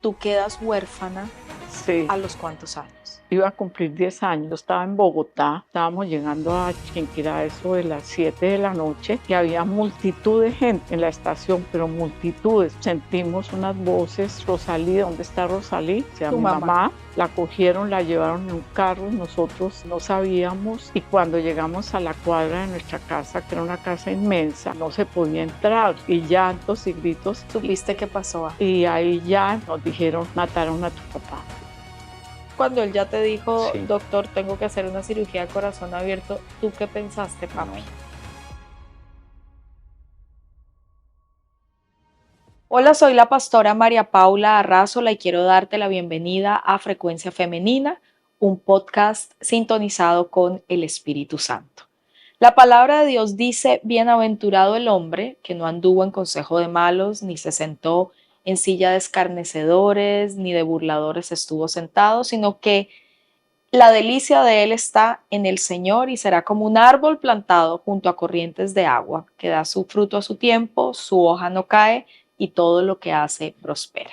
Tú quedas huérfana Sí, ¿a los cuántos años? iba a cumplir 10 años. Yo estaba en Bogotá, estábamos llegando a Chiquinquirá, eso de las 7 de la noche, y había multitud de gente en la estación, pero multitudes. Sentimos unas voces, Rosalí, ¿dónde está Rosalí? O sea, Tu mi mamá. mamá, la cogieron, la llevaron en un carro, nosotros no sabíamos, y cuando llegamos a la cuadra de nuestra casa, que era una casa inmensa, no se podía entrar, y llantos y gritos. ¿Supiste qué pasó? Y ahí ya nos dijeron, mataron a tu papá. Cuando él ya te dijo, Sí. doctor, tengo que hacer una cirugía de corazón abierto, ¿tú qué pensaste, papi? Hola, soy la pastora María Paula Arrázola y quiero darte la bienvenida a Frecuencia Femenina, un podcast sintonizado con el Espíritu Santo. La palabra de Dios dice, bienaventurado el hombre que no anduvo en consejo de malos, ni se sentó en silla de escarnecedores, ni de burladores estuvo sentado, sino que la delicia de él está en el Señor y será como un árbol plantado junto a corrientes de agua, que da su fruto a su tiempo, su hoja no cae y todo lo que hace prospera.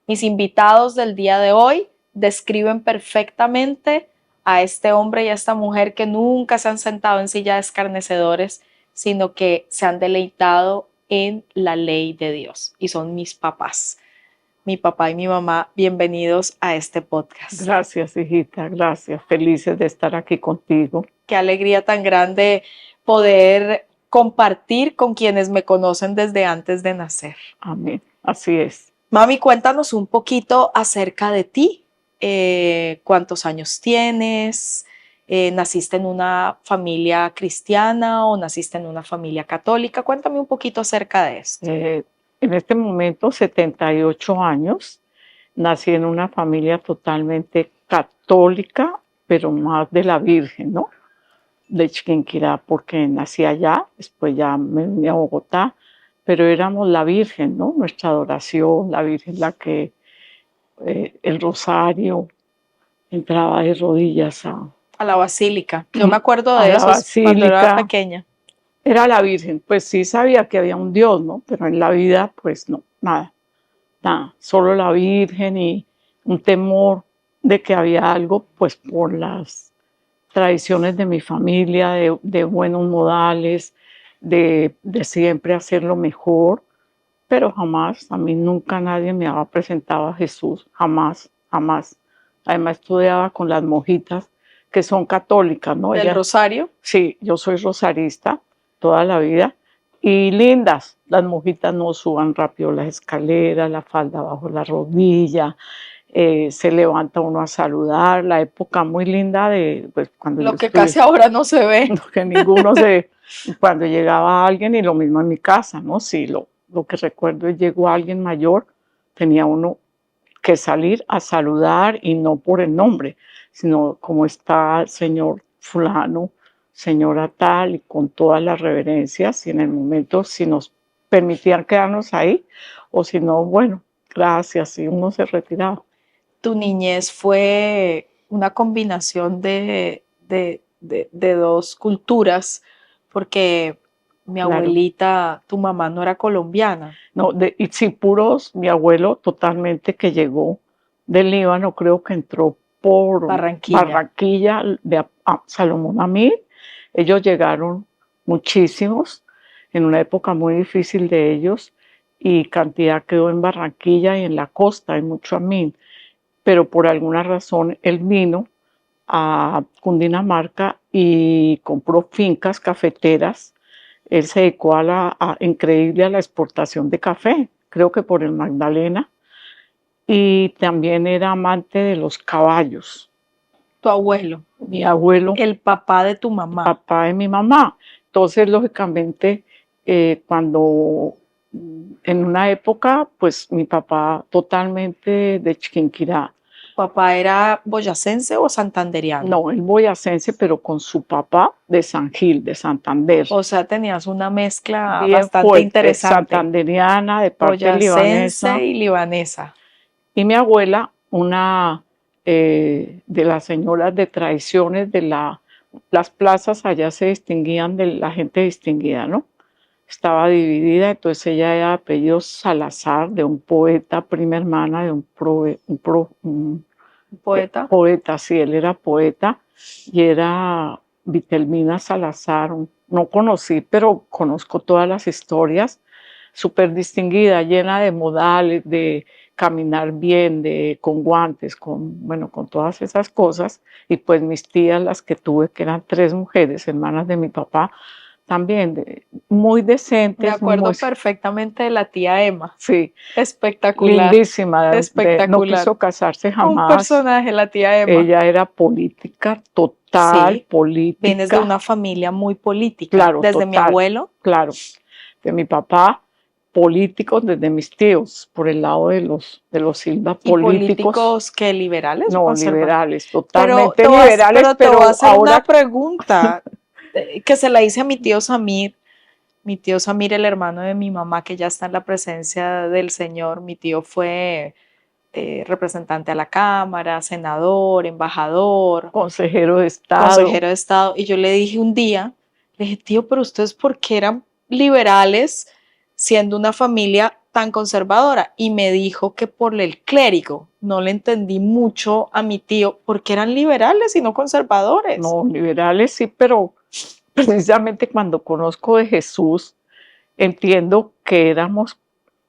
Mis invitados del día de hoy describen perfectamente a este hombre y a esta mujer que nunca se han sentado en silla de escarnecedores, sino que se han deleitado en la ley de Dios y son mis papás. Mi papá y mi mamá, bienvenidos a este podcast. Gracias, hijita, gracias. Felices de estar aquí contigo. Qué alegría tan grande poder compartir con quienes me conocen desde antes de nacer. Amén. Así es. Mami, cuéntanos un poquito acerca de ti. ¿Cuántos años tienes? ¿Naciste en una familia cristiana o naciste en una familia católica? Cuéntame un poquito acerca de esto. En este momento, 78 años. Nací en una familia totalmente católica, pero más de la Virgen, ¿no? De Chiquinquirá, porque nací allá, después ya me vine a Bogotá, pero éramos la Virgen, ¿no? Nuestra adoración, la Virgen la que el rosario, entraba de rodillas A la basílica. Yo me acuerdo a de la eso cuando era basílica. pequeña. Era la Virgen, pues sí sabía que había un Dios, ¿no? Pero en la vida, pues no, nada, nada, solo la Virgen y un temor de que había algo, pues por las tradiciones de mi familia, de buenos modales, de siempre hacer lo mejor, pero jamás, a mí nunca nadie me había presentado a Jesús, jamás, jamás. Además estudiaba con las monjitas que son católicas, ¿no? ¿Del rosario? Sí, yo soy rosarista toda la vida y lindas. Las monjitas no suban rápido las escaleras, la falda bajo la rodilla, se levanta uno a saludar. La época muy linda de pues, cuando Lo yo que estudié, casi ahora no se ve. que ninguno se, cuando llegaba alguien y lo mismo en mi casa, ¿no? Sí, lo que recuerdo es llegó alguien mayor, tenía uno que salir a saludar y no por el nombre, sino como está el señor fulano, señora tal, y con todas las reverencias, y en el momento si nos permitían quedarnos ahí, o si no, bueno, gracias, y uno se retiraba. Tu niñez fue una combinación de dos culturas, porque mi Claro. abuelita, tu mamá no era colombiana. No, de Itzipuros, mi abuelo totalmente que llegó del Líbano, creo que entró por Barranquilla. Barranquilla de Salomón Amir. Ellos llegaron muchísimos en una época muy difícil de ellos y cantidad quedó en Barranquilla y en la costa, hay mucho Amín, pero por alguna razón él vino a Cundinamarca y compró fincas cafeteras. Él se dedicó increíble a la exportación de café, creo que por el Magdalena, y también era amante de los caballos. Tu abuelo, Mi abuelo, el papá de tu mamá. papá de mi mamá. Entonces, lógicamente, cuando en una época, pues mi papá totalmente de Chiquinquirá. ¿Papá era boyacense o santanderiano? No, el boyacense, pero con su papá de San Gil, de Santander. O sea, tenías una mezcla Bien bastante fuerte, interesante. santanderiana, de parte Boyacense libanesa. y libanesa. Y mi abuela, una de las señoras de tradiciones las plazas allá se distinguían de la gente distinguida, ¿no? estaba dividida, entonces ella era de apellido Salazar, de un poeta, prima hermana de un Poeta. poeta, sí, él era poeta, y era Vitelmina Salazar, no conocí, pero conozco todas las historias, súper distinguida, llena de modales, de caminar bien, con guantes, bueno, con todas esas cosas. Y pues mis tías, las que tuve, que eran 3 mujeres, hermanas de mi papá, también muy Me decentes, acuerdo perfectamente de la tía Emma. sí, Espectacular, lindísima, no espectacular. quiso casarse Un jamás. personaje, la tía Emma. Ella era política, total, Sí, vienes de una política, familia muy política. claro, Desde mi total, abuelo. claro. De mi papá, políticos, desde mis tíos, por el lado de los Silva, ¿Y políticos, políticos que liberales o no conservadores? liberales, totalmente liberales, Te voy a pero hacer una ahora, pregunta que se la hice a mi tío Samir. Mi tío Samir, el hermano de mi mamá, que ya está en la presencia del Señor. Mi tío fue representante a la Cámara, senador, embajador, consejero de Estado, consejero de Estado. Y yo le dije un día, le dije, tío, pero ustedes, ¿por qué eran liberales siendo una familia tan conservadora? Y me dijo que por el clérigo. No le entendí mucho a mi tío, porque eran liberales y no conservadores. no liberales, sí, pero precisamente cuando conozco de Jesús, entiendo que éramos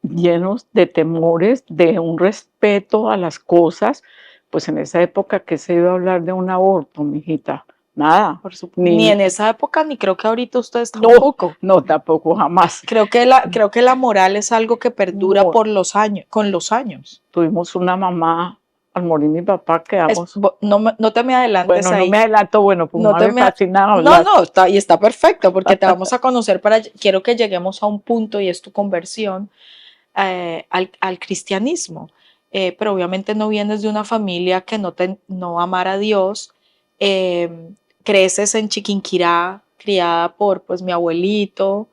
llenos de temores, de un respeto a las cosas, pues en esa época que se iba a hablar de un aborto, mijita, nada, Por supuesto. Ni ni, en esa época, ni creo que ahorita ustedes no, tampoco. no, tampoco jamás. Creo que la moral es algo que perdura No, por los años, con los años. tuvimos una mamá, al morir mi papá quedamos, No te me adelantes bueno, no me ahí. adelanto, bueno, pues No mamá te me me, fascina no, hablar. no, está, y está perfecto porque te vamos a conocer quiero que lleguemos a un punto y es tu conversión al cristianismo. Pero obviamente no vienes de una familia que no amara a Dios. Eh, Creces en Chiquinquirá, criada por pues mi abuelito,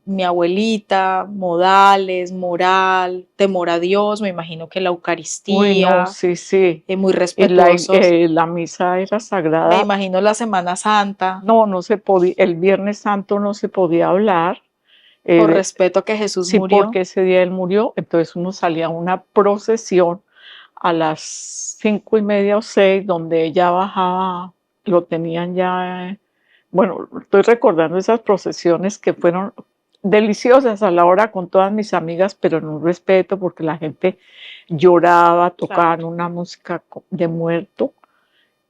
mi abuelita, modales, moral, temor a Dios, me imagino que la Uy, no, Eucaristía, sí, sí. muy Y respetuosos. la misa era Me sagrada. imagino la Semana Santa, No, no se podía, el Viernes Santo no se podía hablar. por Eh, respeto a que Jesús sí, murió. porque ese día él murió, entonces uno salía a una procesión a las 5:30 o 6, donde ella bajaba, lo tenían ya, bueno, estoy recordando esas procesiones que fueron deliciosas a la hora con todas mis amigas, pero en un respeto, porque la gente lloraba, tocaban Claro. una música de muerto,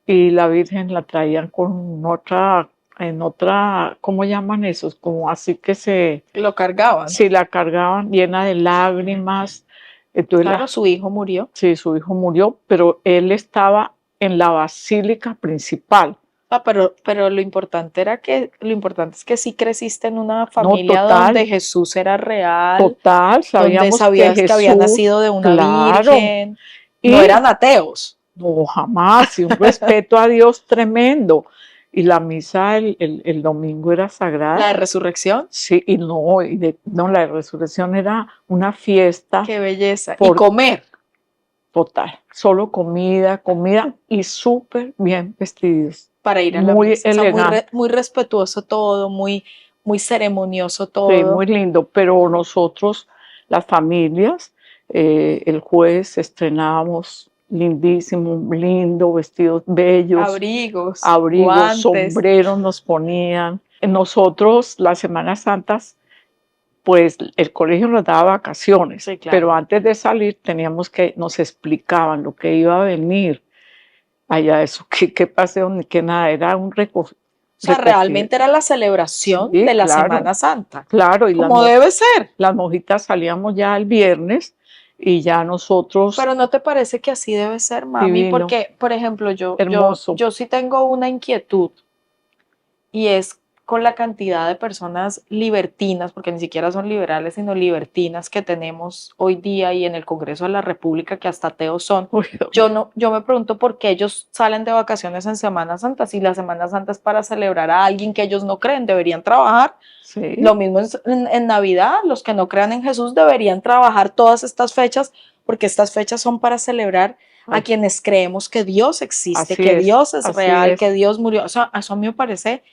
y la Virgen la traían con otra, en otra, ¿cómo llaman esos? Como así que Lo cargaban. si la cargaban llena de lágrimas. Entonces, Claro, su hijo murió. sí, su hijo murió, pero él estaba en la basílica principal. Ah, pero lo importante es que sí creciste en una No, familia donde total, Jesús era real, total, donde sabíamos que sabías que había Jesús, nacido de una claro, virgen, no y eran ateos. no, jamás, y un respeto a Dios tremendo. Y la misa el domingo era La de sagrada. resurrección, Sí, y no, no, la resurrección era una fiesta qué belleza. Y por comer, total, solo comida, comida y súper bien vestidos, para ir a la muy misa. O sea, elegante, muy respetuoso todo, muy ceremonioso sí, muy todo. lindo, pero nosotros, las familias, el jueves estrenábamos lindísimo, lindo, vestidos bellos, Abrigos, abrigos, guantes. sombreros nos ponían. Nosotros, las Semanas Santas, pues el colegio nos daba vacaciones, Sí, claro. pero antes de salir nos explicaban lo que iba a venir allá, eso, qué paseo ni qué nada, era un O sea, recogido. realmente era la celebración Sí, de la claro, Semana Santa, claro, y como debe ser. las monjitas salíamos ya el viernes y ya nosotros, Pero ¿no te parece que así debe ser, mami? divino, Porque, por ejemplo, hermoso. yo sí tengo una inquietud y es con la cantidad de personas libertinas, porque ni siquiera son liberales, sino libertinas que tenemos hoy día y en el Congreso de la República, que hasta ateos son. Uy, Yo me pregunto por qué ellos salen de vacaciones en Semana Santa. Si la Semana Santa es para celebrar a alguien que ellos no creen, deberían trabajar. Lo sí, mismo en Navidad, los que no crean en Jesús deberían trabajar todas estas fechas, porque estas fechas son para celebrar a ay, quienes creemos que Dios existe, así que es, Dios es así real, que es. Dios murió. O sea, eso a mí me parece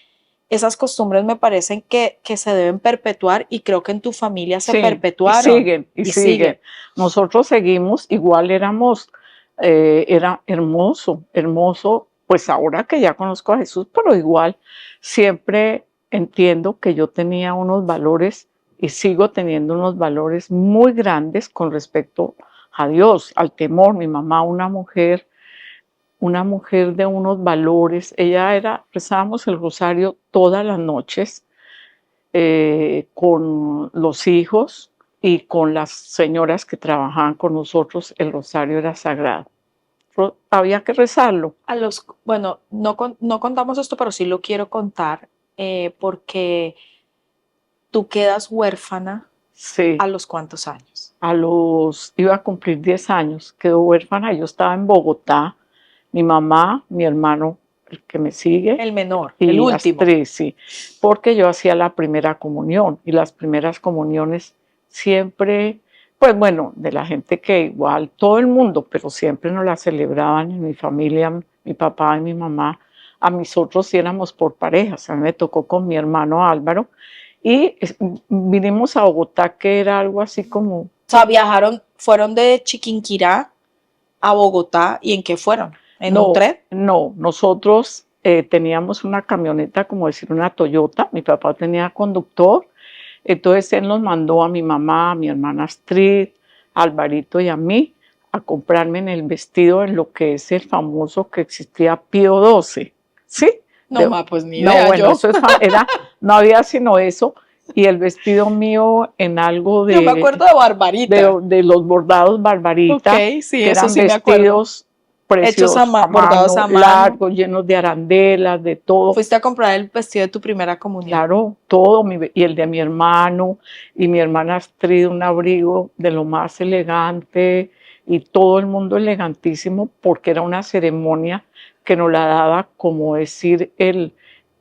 esas costumbres me parecen que se deben perpetuar y creo que en tu familia se Sí, perpetuaron y y siguen. siguen. Nosotros seguimos, igual éramos, era hermoso, hermoso, pues ahora que ya conozco a Jesús, pero igual siempre entiendo que yo tenía unos valores y sigo teniendo unos valores muy grandes con respecto a Dios, al temor. Mi mamá, una mujer de unos valores, rezábamos el rosario todas las noches con los hijos y con las señoras que trabajaban con nosotros, el rosario era sagrado. Había que rezarlo. Bueno, no contamos esto, pero sí lo quiero contar porque tú quedas huérfana Sí, a los cuántos años. iba a cumplir 10 años, quedó huérfana, yo estaba en Bogotá, mi mamá, mi hermano, el que me sigue, El menor, el y último. Astrid, sí, porque yo hacía la primera comunión y las primeras comuniones siempre, pues bueno, de la gente que igual todo el mundo, pero siempre nos la celebraban en mi familia, mi papá y mi mamá. A mis otros sí éramos por parejas, a mí me tocó con mi hermano Álvaro y vinimos a Bogotá, que era algo así como, O sea, fueron de Chiquinquirá a Bogotá. ¿Y en qué fueron? ¿En un no, tren? no, nosotros teníamos una camioneta, como decir una Toyota, mi papá tenía conductor. Entonces él nos mandó a mi mamá, a mi hermana Astrid, a Alvarito y a mí a comprarme en el vestido en lo que es el famoso que existía Pío XII, ¿sí? No más, pues ni No, idea bueno, yo. eso no había sino eso, y el vestido mío en algo Yo me acuerdo de Barbarita. de los bordados Ok, Barbarita, sí, que eso eran sí me acuerdo. vestidos preciosos a Bordados mano, a mano. largos, llenos de arandelas, de todo. Fuiste a comprar el vestido de tu primera comunión. Claro, todo, y el de mi hermano, y mi hermana Astrid, un abrigo de lo más elegante, y todo el mundo elegantísimo, porque era una ceremonia que nos la daba, como decir,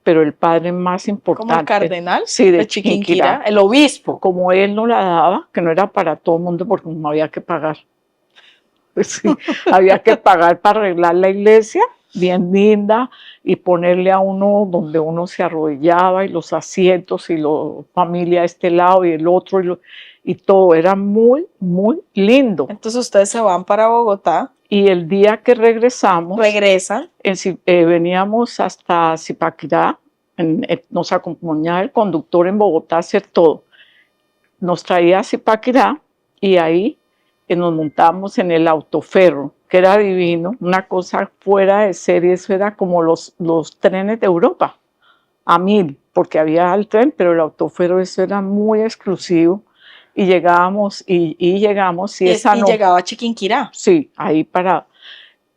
pero el padre más Como el importante, cardenal sí, de de Chiquinquirá, Chiquinquirá, el obispo. como él nos la daba, que no era para todo el mundo, porque no había que pagar. Pues sí, había que pagar para arreglar la iglesia, bien linda, y ponerle a uno donde uno se arrodillaba y los asientos y la familia a este lado y el otro y todo era muy, muy lindo. Entonces ustedes se van para Bogotá, Y el día que regresamos, regresan. veníamos hasta Zipaquirá, nos acompañaba el conductor en Bogotá a hacer todo. Nos traía a Zipaquirá y ahí nos montamos en el autoferro, que era divino, una cosa fuera de serie, eso era como los trenes de Europa, a 1000, porque había el tren, pero el autoferro, eso era muy exclusivo, y llegábamos, y llegamos, y esa Y no, llegaba a Chiquinquirá. sí, ahí para,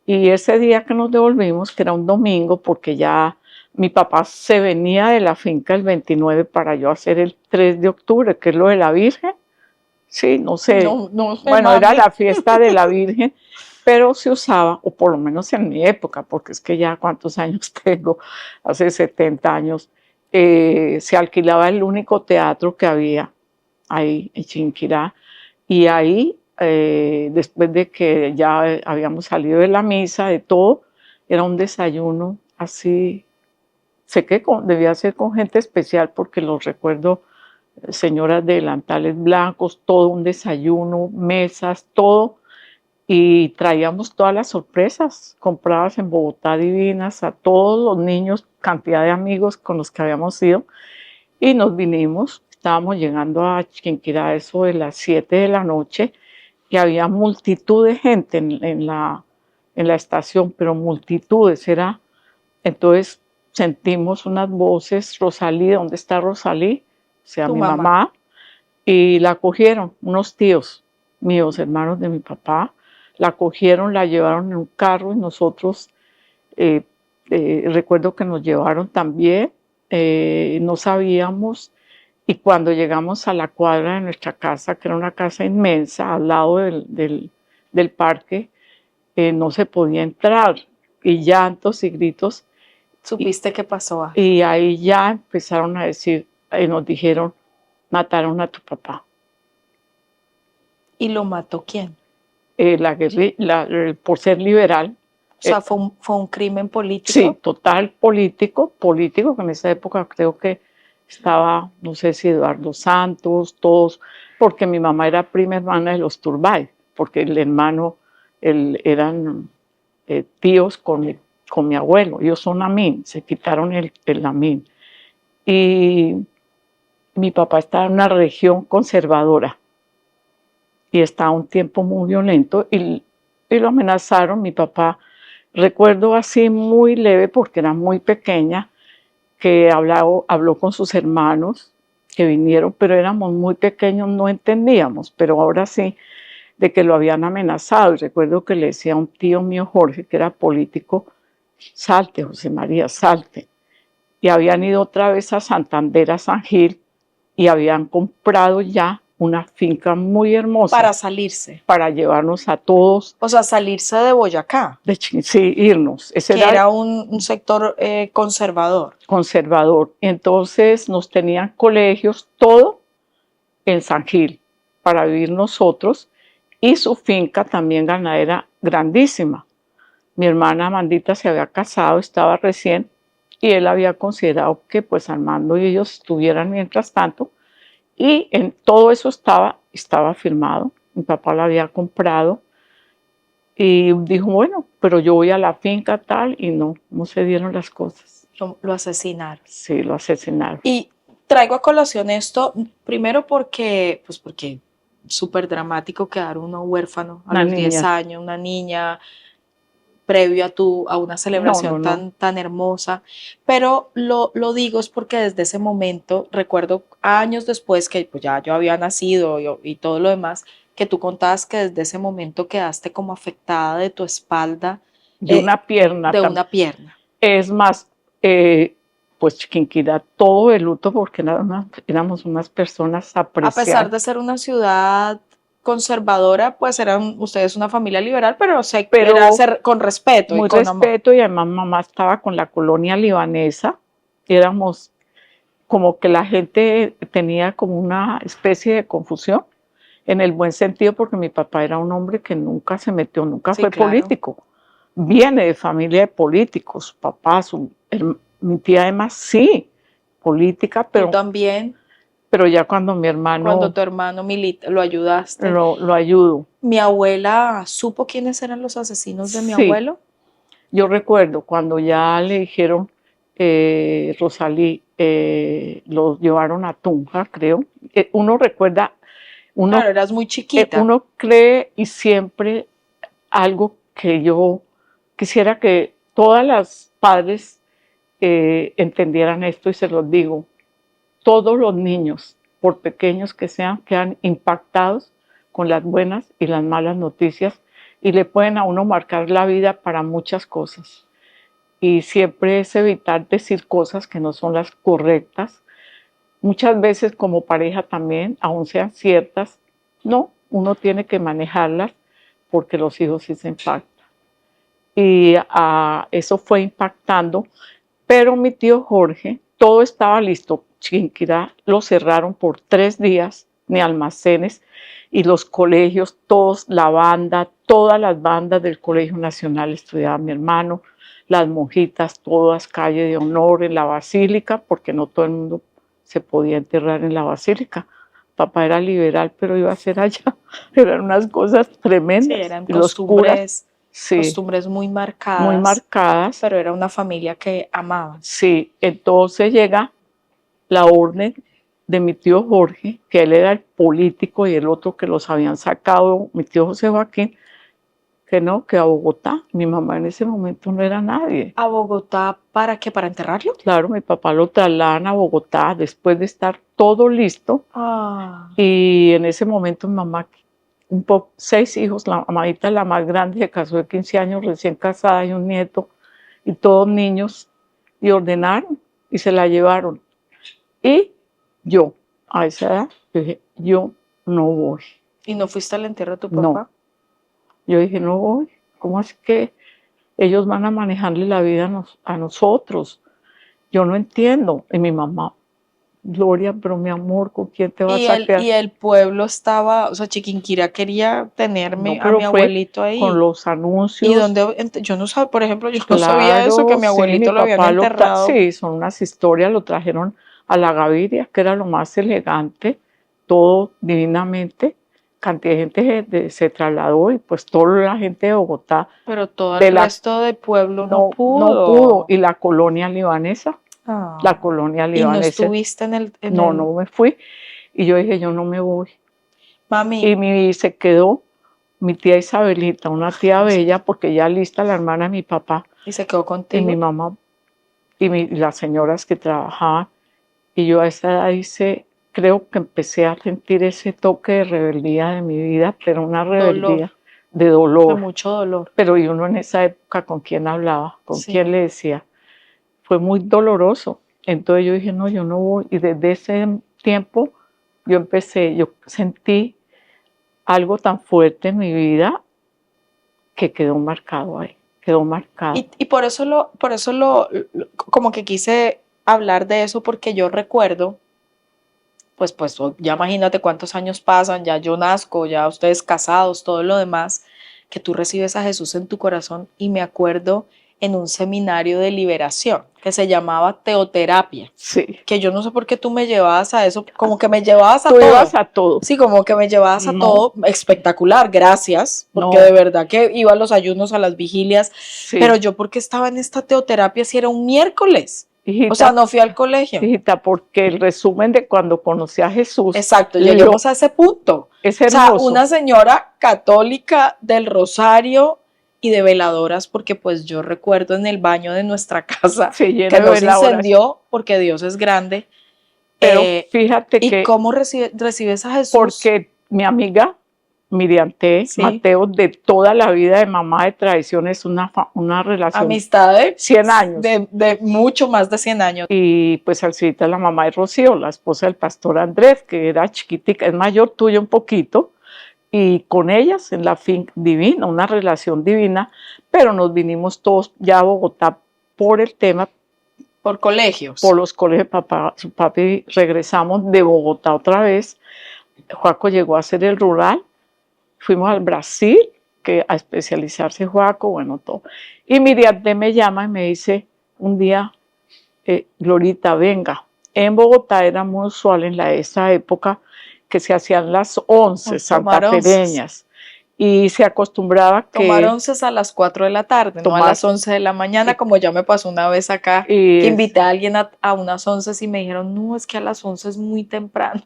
y ese día que nos devolvimos, que era un domingo, porque ya mi papá se venía de la finca el 29 para yo hacer el 3 de octubre, que es lo de la Virgen. Sí, no sé. No, no sé, Bueno, era mami. la fiesta de la Virgen, pero se usaba, o por lo menos en mi época, porque es que ya cuántos años tengo, hace 70 años, se alquilaba el único teatro que había ahí en Chinquirá, y ahí, después de que ya habíamos salido de la misa, de todo, era un desayuno así, sé que debía ser con gente especial porque los recuerdo, señoras de delantales blancos, todo un desayuno, mesas, todo, y traíamos todas las sorpresas compradas en Bogotá divinas a todos los niños, cantidad de amigos con los que habíamos ido, y nos vinimos, estábamos llegando a Chiquinquirá eso de las 7 de la noche, y había multitud de gente en la estación, pero multitudes, entonces sentimos unas voces, Rosalí, ¿dónde está Rosalí? O sea, Tu mi mamá. mamá, y la cogieron unos tíos míos, hermanos de mi papá, la cogieron, la llevaron en un carro y nosotros, eh, recuerdo que nos llevaron también, no sabíamos, y cuando llegamos a la cuadra de nuestra casa, que era una casa inmensa al lado del parque, no se podía entrar, y llantos y gritos, y, ¿Supiste qué pasó, Ángel? y ahí ya empezaron a decir, nos dijeron, mataron a tu papá. ¿Y lo mató quién? Por ser liberal, O sea, fue un crimen político. Sí, total político, que en esa época creo que estaba, no sé si Eduardo Santos, todos, porque mi mamá era prima hermana de los Turbay, porque el hermano, eran tíos con mi abuelo, ellos son Amín, se quitaron el Amín. Y mi papá estaba en una región conservadora y estaba un tiempo muy violento y lo amenazaron. Mi papá, recuerdo así muy leve porque era muy pequeña, que habló con sus hermanos que vinieron, pero éramos muy pequeños, no entendíamos, pero ahora sí, de que lo habían amenazado. Y recuerdo que le decía a un tío mío, Jorge, que era político, salte, José María, salte. Y habían ido otra vez a Santander, a San Gil, y habían comprado ya una finca muy hermosa. Para salirse. Para llevarnos a todos. O sea, salirse de Boyacá. Sí, irnos. Ese que era un sector conservador. Conservador. Entonces nos tenían colegios, todo en San Gil, para vivir nosotros, y su finca también ganadera grandísima. Mi hermana Amandita se había casado, estaba recién, y él había considerado que pues Armando y ellos estuvieran mientras tanto, y en todo eso estaba firmado. Mi papá lo había comprado y dijo, bueno, pero yo voy a la finca tal, y no se dieron las cosas. Lo asesinaron. Sí, lo asesinaron. Y traigo a colación esto, primero porque súper dramático quedar uno huérfano a los 10 años, una niña, previo a una celebración tan hermosa, pero lo digo es porque desde ese momento, recuerdo años después que pues ya yo había nacido y todo lo demás, que tú contabas que desde ese momento quedaste como afectada de tu espalda. De una pierna. De una pierna. Es más, pues Chiquinquirá, todo el luto porque éramos unas personas apreciadas. A pesar de ser una ciudad conservadora, pues eran ustedes una familia liberal, pero era ser con respeto. Muy respeto, y además mamá estaba con la colonia libanesa, éramos como que la gente tenía como una especie de confusión, en el buen sentido, porque mi papá era un hombre que nunca se metió, nunca fue político, viene de familia de políticos, papá, mi tía además sí, política, pero... ¿Tú también? Pero ya cuando mi hermano... Cuando tu hermano milita, lo ayudaste. Lo ayudo. ¿Mi abuela supo quiénes eran los asesinos de mi abuelo? Yo recuerdo cuando ya le dijeron, Rosalí, lo llevaron a Tunja, creo. Uno recuerda... Claro, eras muy chiquita. Uno cree, y siempre algo que yo quisiera que todas las padres entendieran esto, y se los digo, todos los niños, por pequeños que sean, quedan impactados con las buenas y las malas noticias, y le pueden a uno marcar la vida para muchas cosas. Y siempre es evitar decir cosas que no son las correctas. Muchas veces como pareja también, aun sean ciertas, no, uno tiene que manejarlas porque los hijos sí se impactan. Y eso fue impactando, pero mi tío Jorge, todo estaba listo. Chiquinquirá lo cerraron por 3 días, ni almacenes, y los colegios, todos, la banda, todas las bandas del Colegio Nacional estudiaba mi hermano, las monjitas, todas, calle de honor en la basílica, porque no todo el mundo se podía enterrar en la basílica. Papá era liberal, pero iba a ser allá. Eran unas cosas tremendas. Sí, eran costumbres. Sí, costumbres muy marcadas. Muy marcadas. Pero era una familia que amaba. Sí, entonces llega la orden de mi tío Jorge, que él era el político, y el otro que los habían sacado, mi tío José Joaquín, que a Bogotá. Mi mamá en ese momento no era nadie. ¿A Bogotá para qué? ¿Para enterrarlo? Claro, mi papá lo trasladan a Bogotá después de estar todo listo. Y en ese momento mi mamá, 6 hijos, la mamadita, la más grande, se casó de 15 años, recién casada, y un nieto, y todos niños, y ordenaron y se la llevaron. Y yo, a esa edad, dije, yo no voy. ¿Y no fuiste al entierro de tu papá? No. Yo dije, no voy. ¿Cómo es que ellos van a manejarle la vida a nosotros? Yo no entiendo. Y mi mamá, Gloria, pero mi amor, ¿con quién te vas Y a el, quedar? y el pueblo estaba, o sea, Chiquinquirá quería tenerme No, a pero mi fue abuelito con ahí. los Y anuncios. donde, yo no sabía, por ejemplo, yo no sabía eso, que Claro, mi sí, mi abuelito lo habían papá enterrado. sí, son unas historias, lo trajeron a la Gaviria, que era lo más elegante, todo divinamente. Cantidad de gente se trasladó y pues toda la gente de Bogotá, Pero todo el de la, resto del pueblo no no pudo. pudo. Y la colonia libanesa, Ah, la colonia y no libanesa, estuviste en no, el, no me fui. Y yo dije, yo no me voy. mami, Y se quedó mi tía Isabelita, una tía bella, porque ya lista la hermana de mi papá y se quedó y mi contigo. mamá y las señoras que trabajaban. Y yo a esa edad creo que empecé a sentir ese toque de rebeldía de mi vida, pero una Dolor, rebeldía de de dolor. mucho dolor. Pero y uno en esa época, ¿con quién hablaba? ¿Con quién Sí. le decía? Fue muy doloroso. Entonces yo dije, no, yo no voy. Y desde ese tiempo yo sentí algo tan fuerte en mi vida que quedó marcado ahí, quedó marcado. Y como que quise hablar de eso porque yo recuerdo, pues ya imagínate cuántos años pasan, ya yo nazco, ya ustedes casados, todo lo demás, que tú recibes a Jesús en tu corazón y me acuerdo en un seminario de liberación que se llamaba teoterapia, Sí. que yo no sé por qué tú me llevabas a eso, como que me llevabas a Tú todo. ibas a todo. Sí, como que me llevabas a No. todo, espectacular, gracias, porque No. de verdad que iba a los ayunos, a las vigilias, Sí. pero yo porque estaba en esta teoterapia si era un miércoles, Hijita, o sea, no fui al colegio. Hijita, porque el resumen de cuando conocí a Jesús. Exacto, lleguemos a ese punto. Es O sea, hermoso. una señora católica del Rosario y de veladoras, porque pues yo recuerdo en el baño de nuestra casa que no se incendió porque Dios es grande. Pero fíjate ¿Y que cómo recibes a Jesús? Porque mi amiga Miriam T. Sí. Mateo, de toda la vida de mamá de tradición, es una relación. Amistad de 100 años. De mucho más de 100 años. Y pues Alcita es la mamá de Rocío, la esposa del pastor Andrés, que era chiquitica, es mayor tuya un poquito, y con ellas en la finca divina, una relación divina, pero nos vinimos todos ya a Bogotá por el tema. Por colegios. Por los colegios de papá, su papi, regresamos de Bogotá otra vez. Joaco llegó a hacer el rural, fuimos al Brasil, que a especializarse Joaco, bueno, todo. Y Miriam me llama y me dice un día, Glorita, venga. En Bogotá era muy usual en esa época que se hacían las 11 santafereñas. Y se acostumbraba que... Tomar onces a las 4 de la tarde, no a las 11 de la mañana, como ya me pasó una vez acá, que invité a alguien a unas 11 y me dijeron, no, es que a las 11 es muy temprano.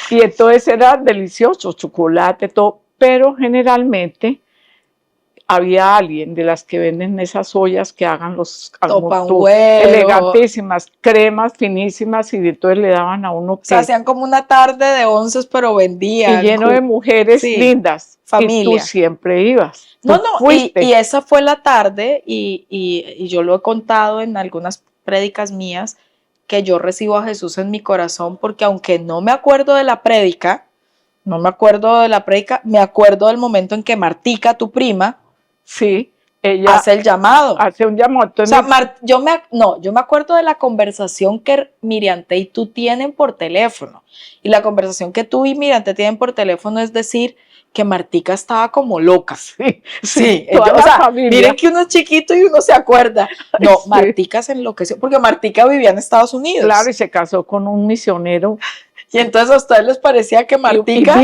Y entonces era delicioso, chocolate, todo, pero generalmente había alguien de las que venden esas ollas que hagan los elegantísimas, cremas finísimas, y entonces le daban a uno que... O sea, hacían como una tarde de onces, pero vendían. Y lleno de mujeres lindas. Familia. Y tú siempre ibas. No, y esa fue la tarde, y yo lo he contado en algunas prédicas mías, que yo recibo a Jesús en mi corazón, porque aunque no me acuerdo de la prédica, me acuerdo del momento en que Martica, tu prima, sí, ella hace el llamado. Hace un llamado. Entonces, o sea, yo me acuerdo de la conversación que Miriante y tú tienen por teléfono. Y la conversación que tú y Miriante tienen por teléfono es decir que Martica estaba como loca. Sí. Toda la familia. Miren que uno es chiquito y uno se acuerda. No, sí. Martica se enloqueció, porque Martica vivía en Estados Unidos. Claro, y se casó con un misionero. Y entonces a ustedes les parecía que Martica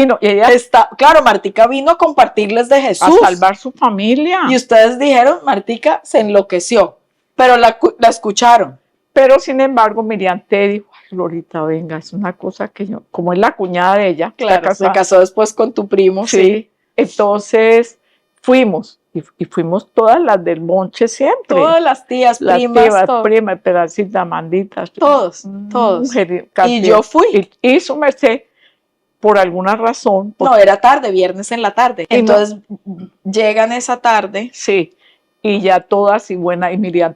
claro, Martica vino a compartirles de Jesús. A salvar su familia. Y ustedes dijeron, Martica se enloqueció, pero la escucharon. Pero sin embargo, Miriam te dijo, ay, Glorita, venga, es una cosa que yo, como es la cuñada de ella. Claro, se casó después con tu primo. Sí. Entonces fuimos. Y fuimos todas las del Monche siempre. Todas las tías, primas, primas, pedacitas, manditas. Todos. Y yo fui. Y su merced, por alguna razón. No, era tarde, viernes en la tarde. Entonces llegan esa tarde. Sí, y ya todas y buena. Y Miriam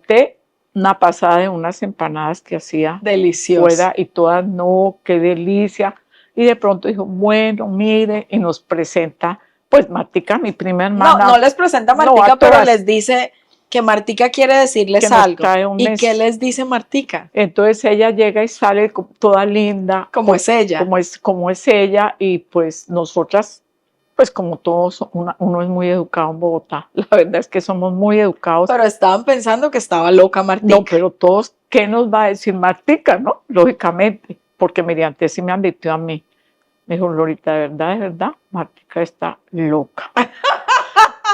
una pasada de unas empanadas que hacía. Deliciosa. Y todas, no, qué delicia. Y de pronto dijo, bueno, mire, y nos presenta. Pues Martica, mi prima hermana. No les presenta a Martica, pero les dice Que Martica quiere decirles que nos algo. trae un ¿Y qué les dice Martica? Entonces ella llega y sale toda linda. Como es ella. Como es ella, y pues nosotras, pues como todos, uno es muy educado en Bogotá. La verdad es que somos muy educados. Pero estaban pensando que estaba loca Martica. No, pero todos, ¿qué nos va a decir Martica, no? Lógicamente, porque mediante sí me han dicho a mí. Me dijo, Lorita, de verdad, Martica está loca.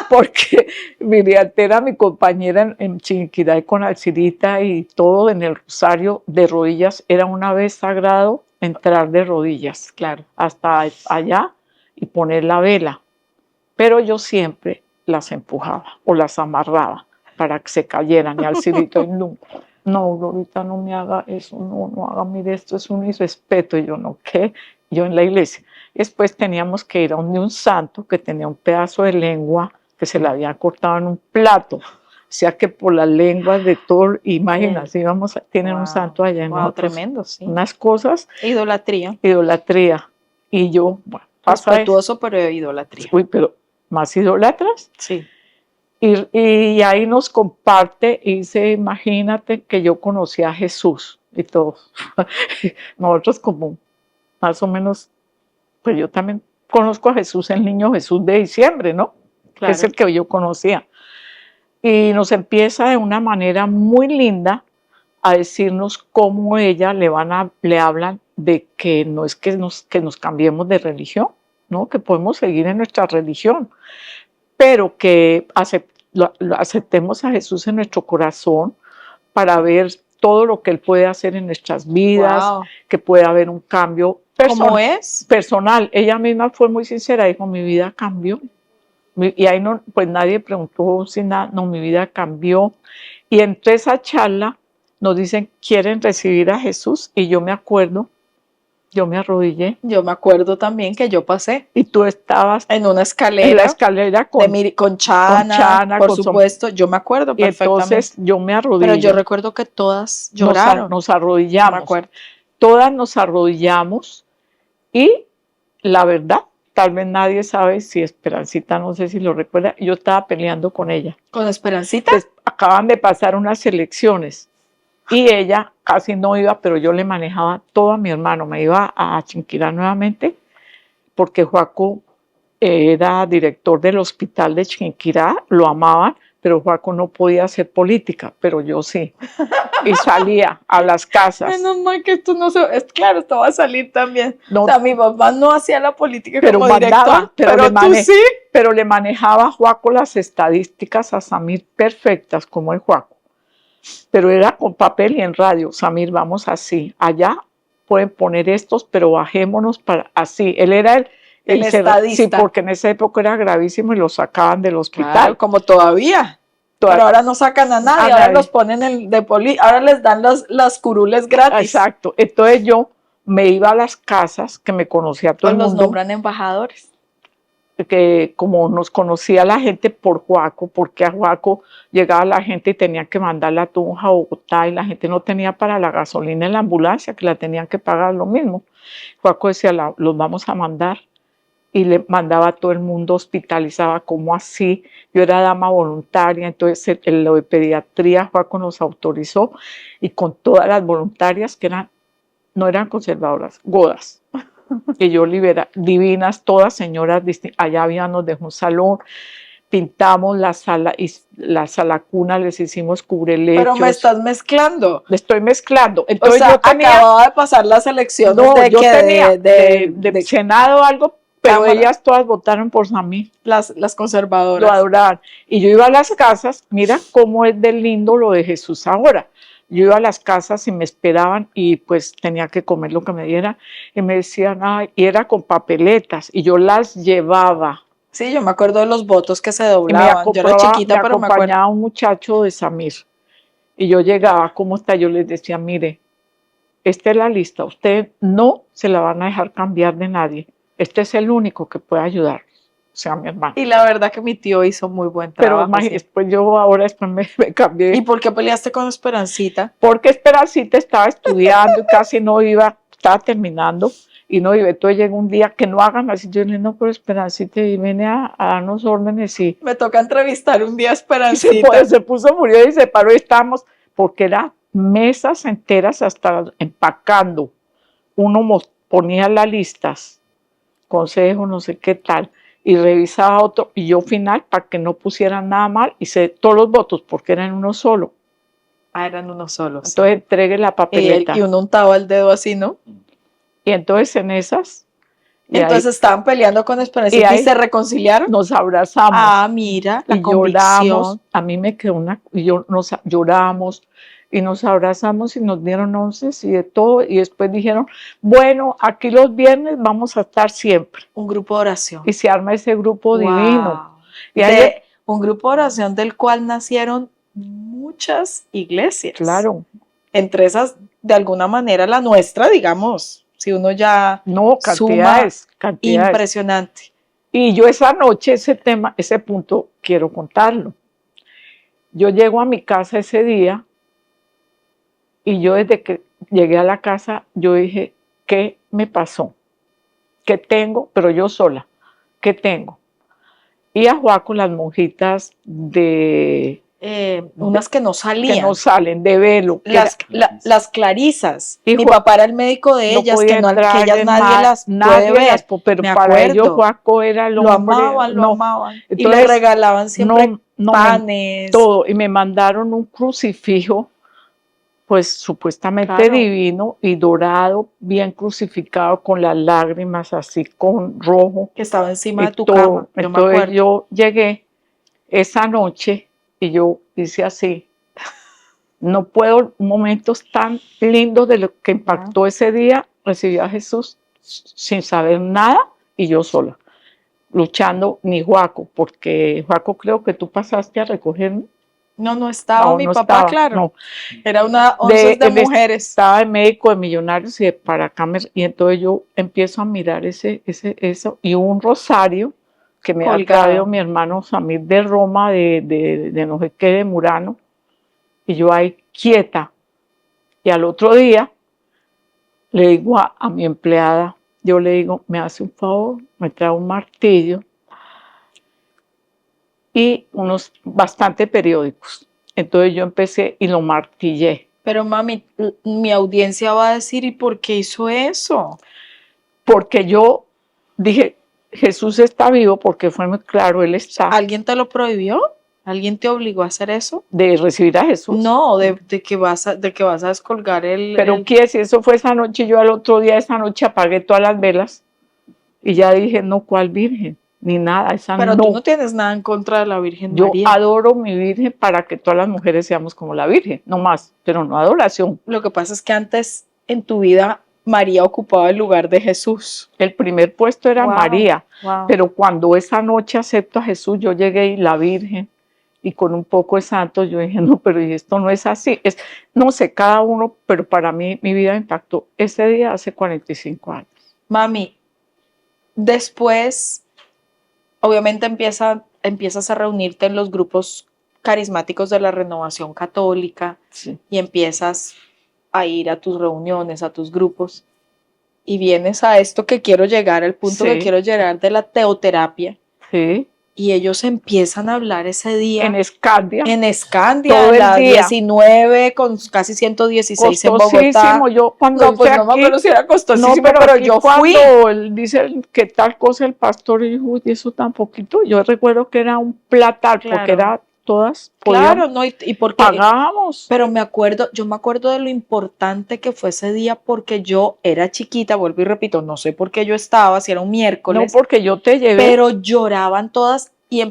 Porque Miriante era mi compañera en Chiquinquirá y con Alcirita y todo en el Rosario de rodillas. Era una vez sagrado entrar de rodillas, claro, hasta allá y poner la vela. Pero yo siempre las empujaba o las amarraba para que se cayeran. Y Alcirita, no, Lorita, no me haga eso, no haga, mire, esto es un irrespeto. Y yo, no, ¿qué? Yo en la iglesia. Después teníamos que ir a un santo que tenía un pedazo de lengua que se le había cortado en un plato. O sea que por las lenguas de todo, imagínate, íbamos a tener un santo allá en nosotros. Tremendo, sí. Unas cosas. Idolatría. Y yo, bueno, respetuoso, pero idolatría. Uy, pero ¿más idolatras? Sí. Y ahí nos comparte y dice, imagínate que yo conocí a Jesús y todo. Nosotros como más o menos, pues yo también conozco a Jesús, el niño Jesús de diciembre, ¿no? Claro. Que es el que yo conocía. Y nos empieza de una manera muy linda a decirnos cómo ella le hablan de que no es que nos cambiemos de religión, ¿no? Que podemos seguir en nuestra religión, pero que aceptemos a Jesús en nuestro corazón para ver todo lo que Él puede hacer en nuestras vidas, que puede haber un cambio personal. Ella misma fue muy sincera, dijo, mi vida cambió. Y ahí no, pues nadie preguntó si nada, no, mi vida cambió. Y entre esa charla nos dicen, ¿quieren recibir a Jesús? Y yo me acuerdo, yo me arrodillé. Yo me acuerdo también que yo pasé. Y tú estabas en una escalera. En la escalera con Chana, por supuesto. Yo me acuerdo perfectamente. Y entonces yo me arrodillé. Pero yo recuerdo que todas lloraron. Nos arrodillamos. Me acuerdo. Todas nos arrodillamos y la verdad, tal vez nadie sabe si Esperancita, no sé si lo recuerda, yo estaba peleando con ella. ¿Con Esperancita? Pues acaban de pasar unas elecciones y ella casi no iba, pero yo le manejaba todo a mi hermano. Me iba a Chiquinquirá nuevamente porque Joaco era director del hospital de Chiquinquirá, lo amaban, pero Joaco no podía hacer política, pero yo sí. Y salía a las casas. Menos mal que esto no se... Claro, esto va a salir también. No, o sea, mi papá no hacía la política pero como director, pero tú sí. Pero le manejaba a Joaco las estadísticas a Samir perfectas, como el Joaco. Pero era con papel y en radio. Samir, vamos así. Allá pueden poner estos, pero bajémonos para así. Él era el estadista. Sí, porque en esa época era gravísimo y lo sacaban del hospital. Claro, como todavía. Pero ahora no sacan a nadie, ahora los ponen ahora les dan las curules gratis. Exacto. Entonces yo me iba a las casas que me conocía todo el mundo. Los nombran embajadores. Que como nos conocía la gente por Joaco, porque a Joaco llegaba la gente y tenían que mandarla a Tunja, a Bogotá, y la gente no tenía para la gasolina en la ambulancia, que la tenían que pagar lo mismo. Joaco decía, los vamos a mandar. Y le mandaba a todo el mundo, hospitalizaba, como así. Yo era dama voluntaria, entonces lo de pediatría Joaco nos autorizó, y con todas las voluntarias que no eran conservadoras, godas. Y yo divinas, todas señoras, allá nos dejó un salón, pintamos la sala cuna, les hicimos cubrelechos. Pero me estás mezclando. Le estoy mezclando. Entonces, o sea, acababa de pasar las elecciones de Senado o algo, pero ellas todas votaron por Samir. Las conservadoras. Lo adoraban. Y yo iba a las casas, mira cómo es de lindo lo de Jesús ahora. Yo iba a las casas y me esperaban y pues tenía que comer lo que me dieran. Y me decían, ay, y era con papeletas y yo las llevaba. Sí, yo me acuerdo de los votos que se doblaban. Yo era chiquita, pero me acuerdo. Me acompañaba un muchacho de Samir. Y yo llegaba, ¿cómo está? Yo les decía, mire, esta es la lista. Usted no se la van a dejar cambiar de nadie. Este es el único que puede ayudar, o sea, mi hermano. Y la verdad que mi tío hizo muy buen trabajo. Pero después me cambié. ¿Y por qué peleaste con Esperancita? Porque Esperancita estaba estudiando y casi no iba, estaba terminando, y no, y Beto llega un día que no hagan así, yo le digo, no, pero Esperancita, y viene a darnos órdenes, y Me toca entrevistar un día a se, Esperancita. se puso furioso y se paró, y estábamos, porque eran mesas enteras hasta empacando, uno ponía las listas, consejo, no sé qué tal, y revisaba otro, y yo final, para que no pusieran nada mal, hice todos los votos, porque eran uno solo. Ah, eran unos solos. Entonces entregue la papeleta. Y uno untaba el dedo así, ¿no? Y entonces en esas... Entonces estaban peleando con Esperancita y se reconciliaron. Nos abrazamos. Ah, mira, la y convicción. Lloramos. A mí me quedó una... Y nos lloramos y nos abrazamos y nos dieron onces y de todo. Y después dijeron, bueno, aquí los viernes vamos a estar siempre. Un grupo de oración. Y se arma ese grupo divino. Y un grupo de oración del cual nacieron muchas iglesias. Claro. Entre esas, de alguna manera, la nuestra, digamos, si uno ya cantidades. Impresionante. Y yo esa noche, ese punto, quiero contarlo. Yo llego a mi casa ese día y yo desde que llegué a la casa, yo dije, ¿qué me pasó? ¿Qué tengo? Pero yo sola, ¿qué tengo? Y a Joaco, las monjitas de... unas que no salían. Que no salen, de velo. Las clarisas. Y mi papá era el médico de ellas, que ellas nadie las puede ver. Pero para ellos Joaco era el hombre. Lo amaban. Entonces, y le regalaban siempre panes. Todo. Y me mandaron un crucifijo, pues supuestamente divino y dorado, bien crucificado, con las lágrimas así con rojo. Que estaba encima de tu cama. Entonces yo llegué esa noche y yo hice así. No puedo, momentos tan lindos de lo que impactó ese día, recibí a Jesús sin saber nada y yo sola, luchando, ni Joaco, porque Joaco creo que tú pasaste a recoger. No estaba mi papá, estaba, claro. No. Era una once de mujeres. Estaba el médico de Millonarios y de Paracámer, y entonces yo empiezo a mirar eso, y un rosario que me ha traído mi hermano Samir de Roma, de no sé qué, de Murano, y yo ahí quieta. Y al otro día le digo a mi empleada, yo le digo, me hace un favor, me trae un martillo y unos bastante periódicos. Entonces yo empecé y lo martillé. Pero mami, mi audiencia va a decir, ¿y por qué hizo eso? Porque yo dije, Jesús está vivo, porque fue muy claro, Él está. ¿Alguien te lo prohibió? ¿Alguien te obligó a hacer eso? ¿De recibir a Jesús? No, de que vas a descolgar el... Pero ¿qué es? Eso fue esa noche, yo al otro día, esa noche apagué todas las velas y ya dije, no, ¿cuál Virgen? Ni nada, esa Pero no. tú no tienes nada en contra de la Virgen María. Yo adoro mi Virgen para que todas las mujeres seamos como la Virgen, no más, pero no adoración. Lo que pasa es que antes en tu vida María ocupaba el lugar de Jesús. El primer puesto era María, pero cuando esa noche acepto a Jesús, yo llegué y la Virgen, y con un poco de santos, yo dije, no, pero esto no es así. No sé, cada uno, pero para mí, mi vida impactó ese día hace 45 años. Mami, después, obviamente empiezas a reunirte en los grupos carismáticos de la Renovación Católica, sí, y empiezas a ir a tus reuniones, a tus grupos, y vienes a esto que quiero llegar, al punto sí, que quiero llegar de la teoterapia. Sí. Y ellos empiezan a hablar ese día. En Escandia. En Escandia, todo el la día. 19 con casi 116 en Bogotá. Yo cuando no, pues no me acuerdo si era costosísimo, no, pero yo cuando fui. Él dice que tal cosa el pastor y dijo, y eso tan poquito. Yo recuerdo que era un platal, claro, porque era todas. Claro, no, y porque pagábamos. Pero yo me acuerdo de lo importante que fue ese día, porque yo era chiquita, vuelvo y repito, no sé por qué yo estaba, si era un miércoles. No, porque yo te llevé. Pero lloraban todas y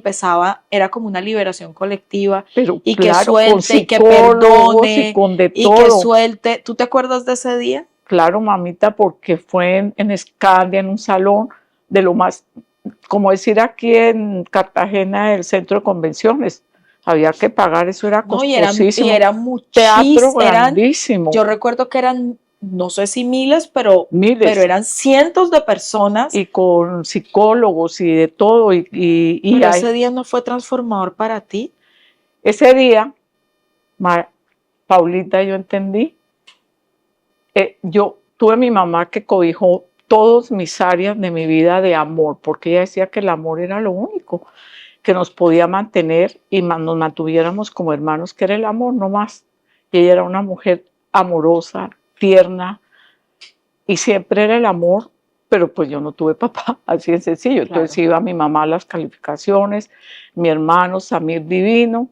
era como una liberación colectiva. Pero, y claro, que suelte, y que perdone, y que suelte. ¿Tú te acuerdas de ese día? Claro, mamita, porque fue en Escandia, en un salón de lo más, como decir aquí en Cartagena, el centro de convenciones. Había que pagar, eso era costosísimo. Y era muchísimo. Teatro grandísimo. Yo recuerdo que eran, no sé si miles, pero eran cientos de personas. Y con psicólogos y de todo. Pero ese día no fue transformador para ti. Ese día, Paulita, yo entendí, yo tuve mi mamá que cobijó todas mis áreas de mi vida de amor, porque ella decía que el amor era lo único que nos podía mantener y nos mantuviéramos como hermanos, que era el amor, no más. Y ella era una mujer amorosa, tierna, y siempre era el amor, pero pues yo no tuve papá, así de sencillo. Entonces Claro. iba mi mamá a las calificaciones, mi hermano Samir divino.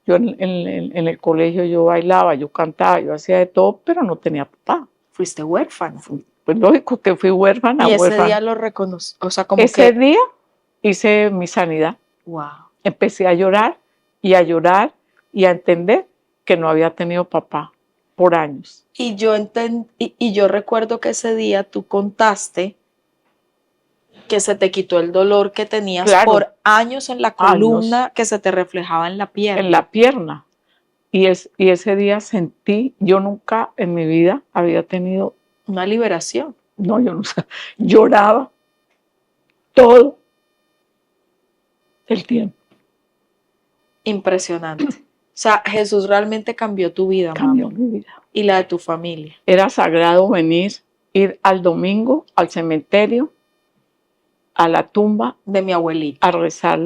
Yo en el colegio yo bailaba, yo cantaba, yo hacía de todo, pero no tenía papá. Fuiste huérfana. Pues lógico que fui huérfana, Y ese huérfana. día lo reconocí, o sea, como Ese que, día hice mi sanidad. wow. Empecé a llorar y a llorar y a entender que no había tenido papá por años. Y yo recuerdo que ese día tú contaste que se te quitó el dolor que tenías Claro, por años en la columna años que se te reflejaba en la en pierna. la pierna. Y ese día sentí, yo nunca en mi vida había tenido, Una liberación. no, yo no sé, lloraba todo el tiempo. Impresionante. O sea, Jesús realmente cambió tu vida, Cambió mami, mi vida. y la de tu familia. Era sagrado venir, ir al domingo al cementerio, a la tumba, De mi abuelita. a rezar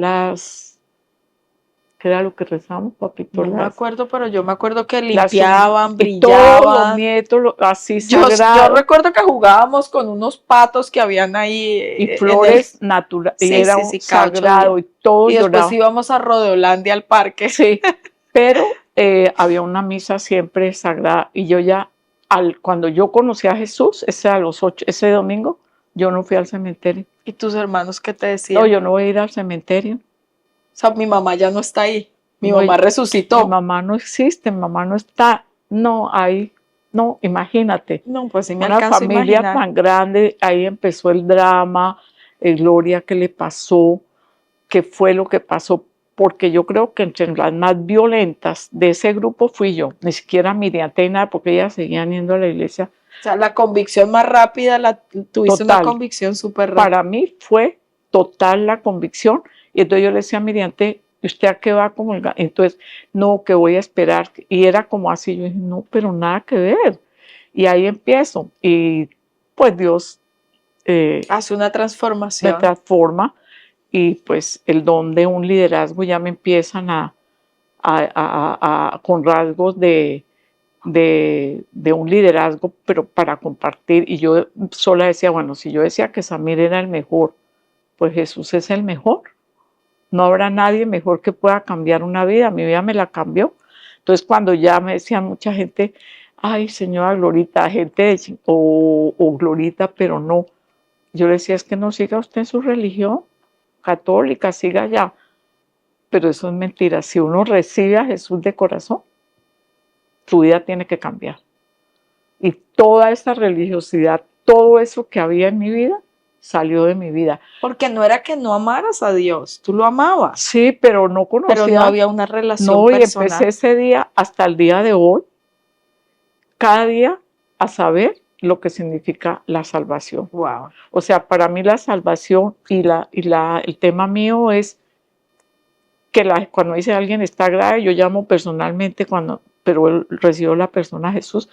¿qué era lo que rezamos, papito? No me acuerdo, pero yo me acuerdo que Las limpiaban, y todos los brillaban. nietos, así Yo sagrados, recuerdo que jugábamos con unos patos que habían ahí y en el... flores naturales, y Sí, era sí, un sí, caucho. sagrado, y todos Y después lloraban. íbamos a Rodeolandia al parque. Sí, pero había una misa siempre sagrada, y yo ya, cuando yo conocí a Jesús, ese domingo, yo no fui al cementerio. ¿Y tus hermanos qué te decían? No, yo no voy a ir al cementerio. O sea, mi mamá ya no está ahí. Mi No, mamá mi resucitó. mamá no existe, mi mamá no está, no, ahí, no, imagínate. No, pues sí me Una alcanzo a familia imaginar. tan grande, ahí empezó el drama, Gloria, ¿qué le pasó? ¿Qué fue lo que pasó? Porque yo creo que entre las más violentas de ese grupo fui yo, ni siquiera Miriam Tena, porque ellas seguían yendo a la iglesia. O sea, la convicción más rápida, tuviste una Total. convicción súper rápida. Para mí fue total la convicción, y entonces yo le decía a Miriam, ¿y usted a qué va como el gato? Entonces, no, que voy a esperar, y era como así, yo dije, no, pero nada que ver, y ahí empiezo, y pues Dios Hace una me transformación. transforma, y pues el don de un liderazgo ya me empiezan con rasgos de un liderazgo, pero para compartir. Y yo sola decía, bueno, si yo decía que Samir era el mejor, pues Jesús es el mejor. No habrá nadie mejor que pueda cambiar una vida. Mi vida me la cambió. Entonces, cuando ya me decía mucha gente, ay, señora Glorita, o Glorita, pero no. Yo le decía, es que no siga usted en su religión católica, siga ya. Pero eso es mentira. Si uno recibe a Jesús de corazón, su vida tiene que cambiar. Y toda esa religiosidad, todo eso que había en mi vida, salió de mi vida. Porque no era que no amaras a Dios, tú lo amabas. Sí, pero no conocía. Pero no había una relación no, personal. Y empecé ese día hasta el día de hoy, cada día, a saber lo que significa la salvación. Wow. O sea, para mí la salvación el tema mío es que cuando dice alguien está grave, yo llamo personalmente pero él recibió la persona a Jesús,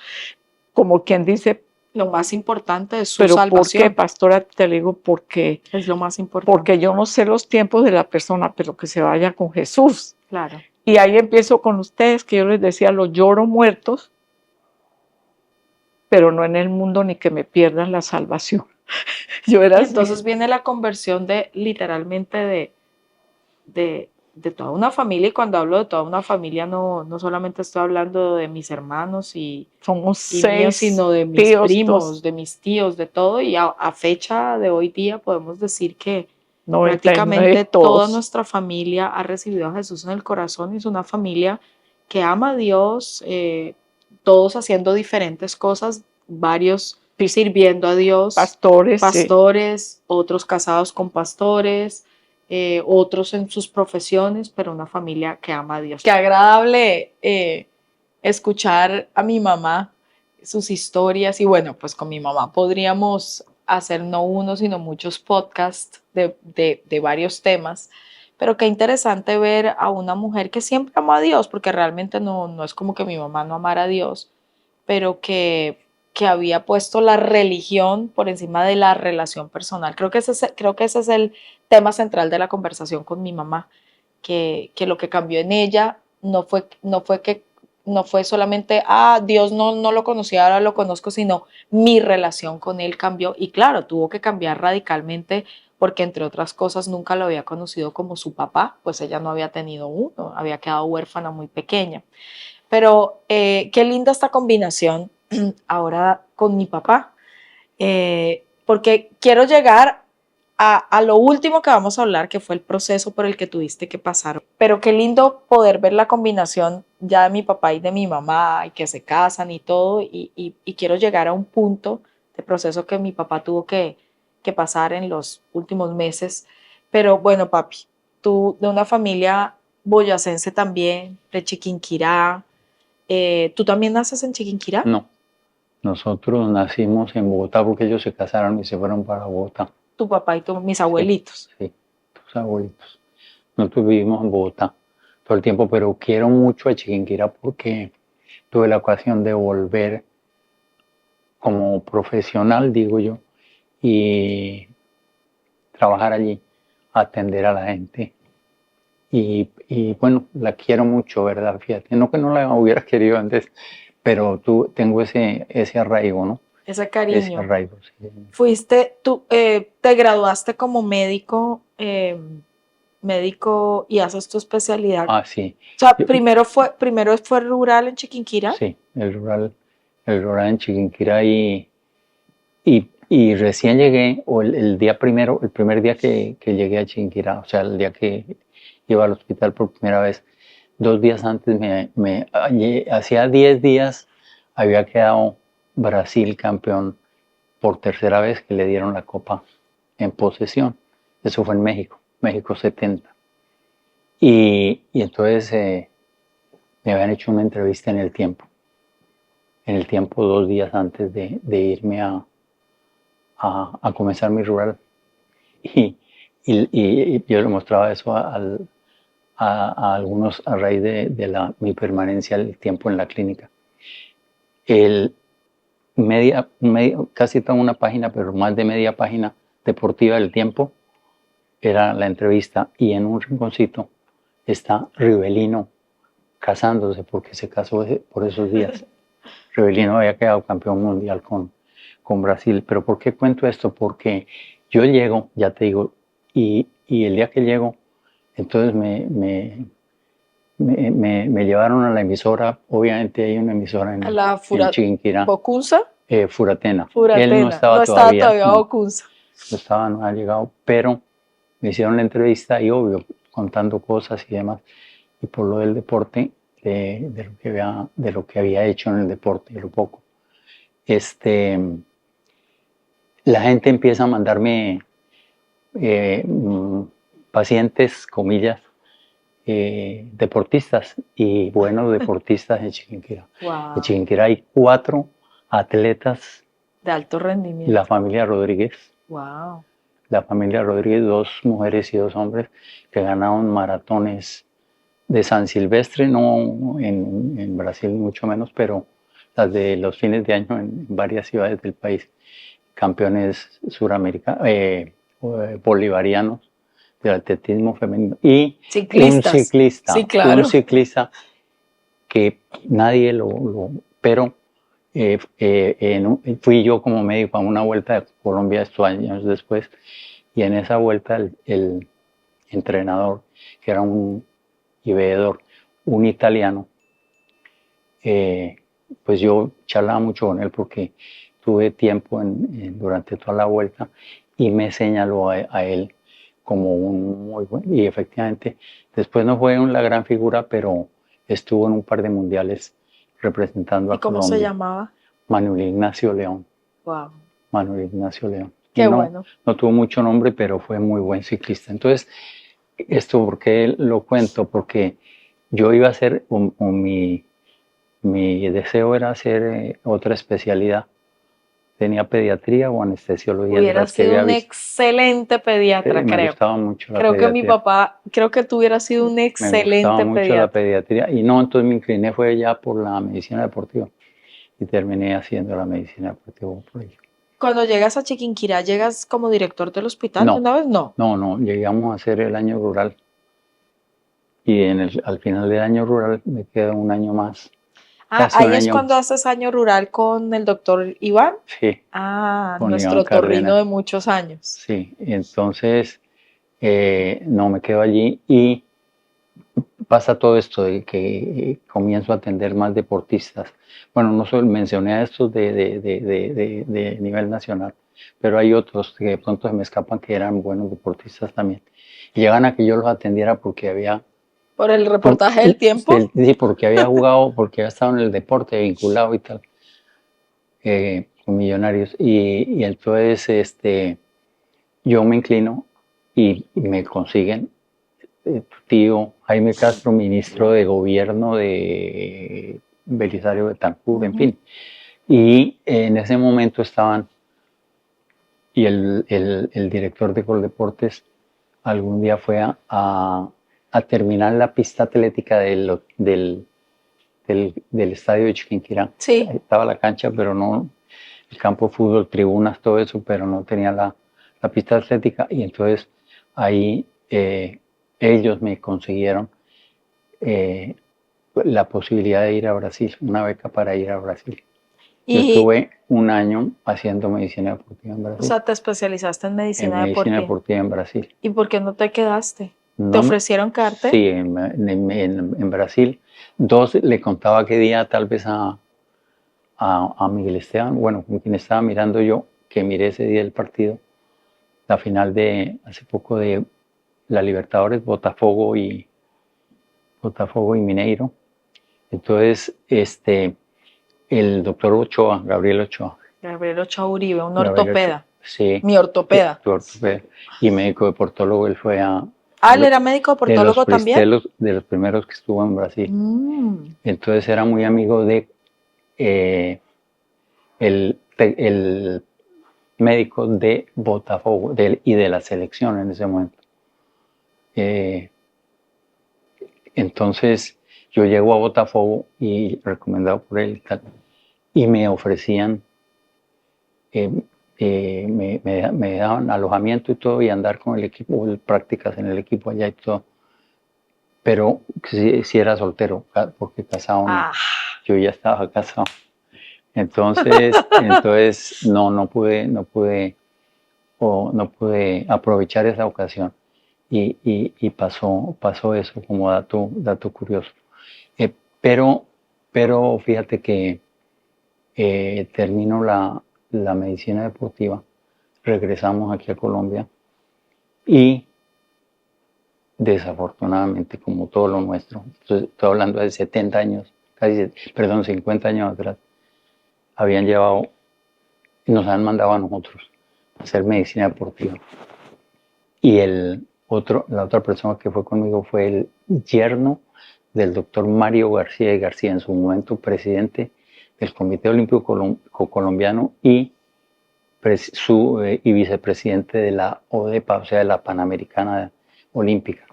como quien dice, lo más importante es su pero salvación. ¿por qué, pastora? Te digo porque es lo más importante. Porque yo no sé los tiempos de la persona, pero que se vaya con Jesús. Claro. Y ahí empiezo con ustedes, que yo les decía, los lloro muertos, pero no en el mundo ni que me pierdan la salvación. Yo era Entonces viene la conversión literalmente de toda una familia, y cuando hablo de toda una familia no solamente estoy hablando de mis hermanos somos y 6 míos, sino de mis tíos, primos, de mis tíos, de todo, y a fecha de hoy día podemos decir que 99 prácticamente todos. toda nuestra familia ha recibido a Jesús en el corazón, y es una familia que ama a Dios, todos haciendo diferentes cosas, varios sirviendo a Dios, pastores, sí. Otros casados con pastores, otros en sus profesiones, pero una familia que ama a Dios. Qué agradable escuchar a mi mamá, sus historias, y bueno, pues con mi mamá podríamos hacer no uno, sino muchos podcasts de varios temas, pero qué interesante ver a una mujer que siempre ama a Dios, porque realmente no es como que mi mamá no amara a Dios, pero que que había puesto la religión por encima de la relación personal. Creo que ese es el tema central de la conversación con mi mamá, que lo que cambió en ella no fue solamente, Dios no lo conocía, ahora lo conozco, sino mi relación con él cambió. Y claro, tuvo que cambiar radicalmente porque entre otras cosas nunca lo había conocido como su papá, pues ella no había tenido uno, había quedado huérfana muy pequeña. Pero qué linda esta combinación ahora con mi papá, porque quiero llegar a lo último que vamos a hablar, que fue el proceso por el que tuviste que pasar. Pero qué lindo poder ver la combinación ya de mi papá y de mi mamá, y que se casan y todo, y quiero llegar a un punto de proceso que mi papá tuvo que pasar en los últimos meses. Pero bueno, papi, tú de una familia boyacense también, de Chiquinquirá, ¿tú también naces en Chiquinquirá? No, nosotros nacimos en Bogotá porque ellos se casaron y se fueron para Bogotá. Tu papá y mis Sí, abuelitos. sí, tus abuelitos. Nosotros vivimos en Bogotá todo el tiempo, pero quiero mucho a Chiquinquirá porque tuve la ocasión de volver como profesional, digo yo, y trabajar allí, atender a la gente. Y bueno, la quiero mucho, ¿verdad? Fíjate, no que no la hubiera querido antes, pero tengo ese arraigo, ¿no? Ese Ese cariño. arraigo, sí. Te graduaste como médico y haces tu especialidad. Ah, sí. O sea, Yo- primero fue rural en Chiquinquirá. sí, el rural en Chiquinquirá y recién llegué, o el día primero, el primer día que llegué a Chiquinquirá, o sea, el día que iba al hospital por primera vez, 2 días antes, hacía 10 días había quedado Brasil campeón por tercera vez que le dieron la copa en posesión. Eso fue en México, México 70. Y entonces me habían hecho una entrevista en el tiempo 2 días antes de irme a comenzar mi rural. Y yo le mostraba eso a algunos a raíz de mi permanencia, el tiempo en la clínica. El casi toda una página, pero más de media página deportiva del tiempo era la entrevista, y en un rinconcito está Rivelino casándose porque se casó por esos días. Rivelino había quedado campeón mundial con Brasil. Pero ¿por qué cuento esto? Porque yo llego, ya te digo, y el día que llego, entonces me llevaron a la emisora. Obviamente hay una emisora A la en Chiquinquirá, Bocunza. Furatena. Él no Furatena. estaba No estaba todavía, todavía no, Bocunza. no había llegado, pero me hicieron la entrevista y obvio, contando cosas y demás. Y por lo del deporte, de lo que había hecho en el deporte, lo poco. La gente empieza a mandarme pacientes, comillas, deportistas y buenos deportistas en Chiquinquirá. Wow. En Chiquinquirá hay 4 atletas, De alto rendimiento. la familia Rodríguez. Wow. La familia Rodríguez, 2 mujeres y 2 hombres que ganaron maratones de San Silvestre, no en Brasil mucho menos, pero las de los fines de año en varias ciudades del país, campeones suramericanos, bolivarianos del atletismo femenino, y Ciclistas. Sí, claro. un ciclista que nadie pero fui yo como médico a una vuelta de Colombia estos años después, y en esa vuelta el entrenador, que era y veedor, un italiano, pues yo charlaba mucho con él porque tuve tiempo durante toda la vuelta, y me señaló a él como un muy buen, y efectivamente después no fue la gran figura, pero estuvo en un par de mundiales representando a ¿Y cómo Colombia. se llamaba? Manuel Ignacio León. Wow. Manuel Ignacio León. Qué bueno. No tuvo mucho nombre, pero fue muy buen ciclista. Entonces, esto, ¿por qué lo cuento? Porque yo iba a hacer, mi deseo era hacer otra especialidad. Tenía pediatría o anestesiología. Hubiera sido un excelente pediatra, me creo. gustaba mucho la Creo que pediatría. mi papá, creo que tú hubieras sido un Me excelente gustaba mucho la pediatra. pediatría, y no, entonces me incliné fue ya por la medicina deportiva. y terminé haciendo la medicina deportiva por ello. Cuando llegas a Chiquinquirá, ¿llegas como director del hospital No. una vez? No. No, llegamos a hacer el año rural y al final del año rural me queda un año más, casi un Ahí es año cuando más. haces año rural con el doctor Iván. Sí, con Iván Nuestro torrino Cárdenas. de muchos años. Sí, y entonces no me quedo allí y pasa todo esto de que comienzo a atender más deportistas. Bueno, no solo mencioné a estos de nivel nacional, pero hay otros que de pronto se me escapan que eran buenos deportistas también. Y llegan a que yo los atendiera porque había... ¿Por el reportaje del tiempo? Sí, porque había jugado, porque había estado en el deporte vinculado y tal, con Millonarios. Y entonces yo me inclino y me consiguen tu tío Jaime Castro, ministro de gobierno de Belisario Betancur, en fin. Y en ese momento estaban, y el director de Coldeportes algún día fue a terminar la pista atlética del estadio de Chiquinquirá. Sí. Ahí estaba la cancha, pero no, el campo de fútbol, tribunas, todo eso, pero no tenía la pista atlética. Y entonces ahí ellos me consiguieron la posibilidad de ir a Brasil, una beca para ir a Brasil. Yo estuve un año haciendo medicina deportiva en Brasil. O sea, te especializaste en medicina deportiva. Medicina deportiva en Brasil. ¿Y por qué no te quedaste? No, ¿Te ofrecieron quedarte? Sí, en Brasil. Dos, le contaba qué día tal vez a Miguel Esteban, bueno, con quien estaba mirando yo, que miré ese día el partido, la final de hace poco de la Libertadores, Botafogo y Mineiro. Entonces, el doctor Ochoa, Gabriel Ochoa. Gabriel Ochoa Uribe, un ortopeda. Sí. Mi ortopeda. Tu ortopeda. Y médico deportólogo, él fue a... Él era médico deportólogo también. De los primeros que estuvo en Brasil. Entonces era muy amigo de el médico de Botafogo y de la selección en ese momento. Entonces yo llego a Botafogo y recomendado por él y tal, y me ofrecían, me daban alojamiento y todo y andar con el equipo, prácticas en el equipo allá y todo, pero si era soltero, porque casado no, yo ya estaba casado. Entonces no pude aprovechar esa ocasión y pasó eso como dato curioso. Pero fíjate que termino la medicina deportiva, regresamos aquí a Colombia y desafortunadamente, como todo lo nuestro, estoy hablando de 70 años, 50 años atrás, habían llevado, nos han mandado a nosotros a hacer medicina deportiva. Y la otra persona que fue conmigo fue el yerno del doctor Mario García y García, en su momento presidente del Comité Olímpico Colombiano y vicepresidente de la ODEPA, o sea, de la Panamericana Olímpica.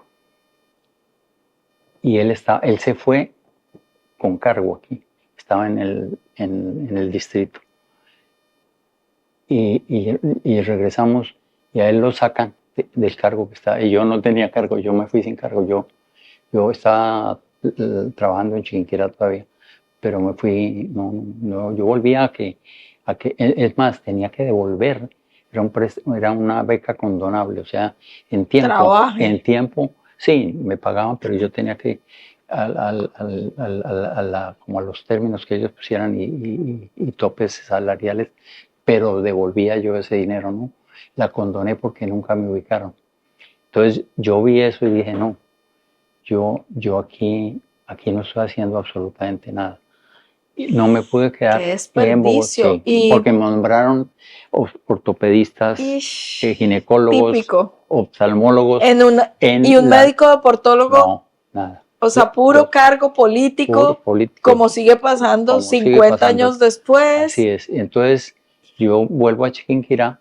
Y él se fue con cargo aquí, estaba en el distrito. Y regresamos y a él lo sacan del cargo que estaba. Y yo no tenía cargo, yo me fui sin cargo. Yo estaba trabajando en Chiquinquirá todavía, pero me fui, yo volví a que, es más, tenía que devolver. Era una beca condonable, o sea, en tiempo, sí, me pagaban, pero yo tenía que, como a los términos que ellos pusieran y topes salariales, pero devolvía yo ese dinero, ¿no? La condoné porque nunca me ubicaron. Entonces yo vi eso y dije, no, yo aquí no estoy haciendo absolutamente nada. Y no me pude quedar en Bogotá, porque me nombraron ortopedistas, ginecólogos, típico. oftalmólogos. ¿Y un médico deportólogo? No, nada. O sea, puro cargo político, como sigue pasando 50 años después. Así es. Entonces yo vuelvo a Chiquinquirá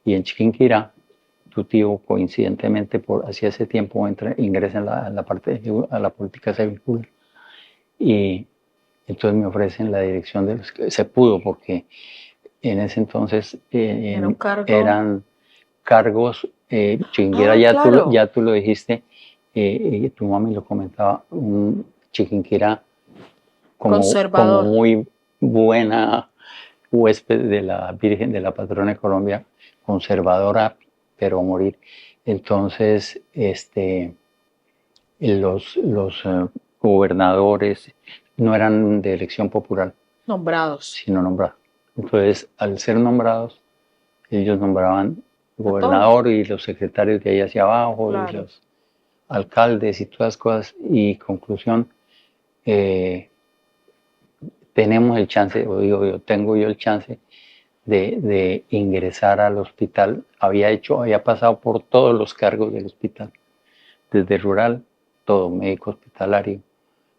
y en Chiquinquirá tu tío coincidentemente hacía ese tiempo ingresa a la política civil y Entonces me ofrecen la dirección de los que se pudo, porque en ese entonces Era un cargo. eran cargos, Chiquinquirá, claro. ya tú lo dijiste, tu mami lo comentaba, un Chiquinquirá como Conservador. muy buena huésped de la Virgen, de la patrona de Colombia, conservadora, pero a morir. Entonces, los gobernadores no eran de elección popular, Nombrados. sino nombrados. Entonces, al ser nombrados, ellos nombraban gobernador y los secretarios de ahí hacia abajo, Claro. y los alcaldes y todas las cosas. Y conclusión, tenemos el chance, o digo yo, tengo yo el chance de ingresar al hospital. Había pasado por todos los cargos del hospital, desde rural, todo, médico hospitalario,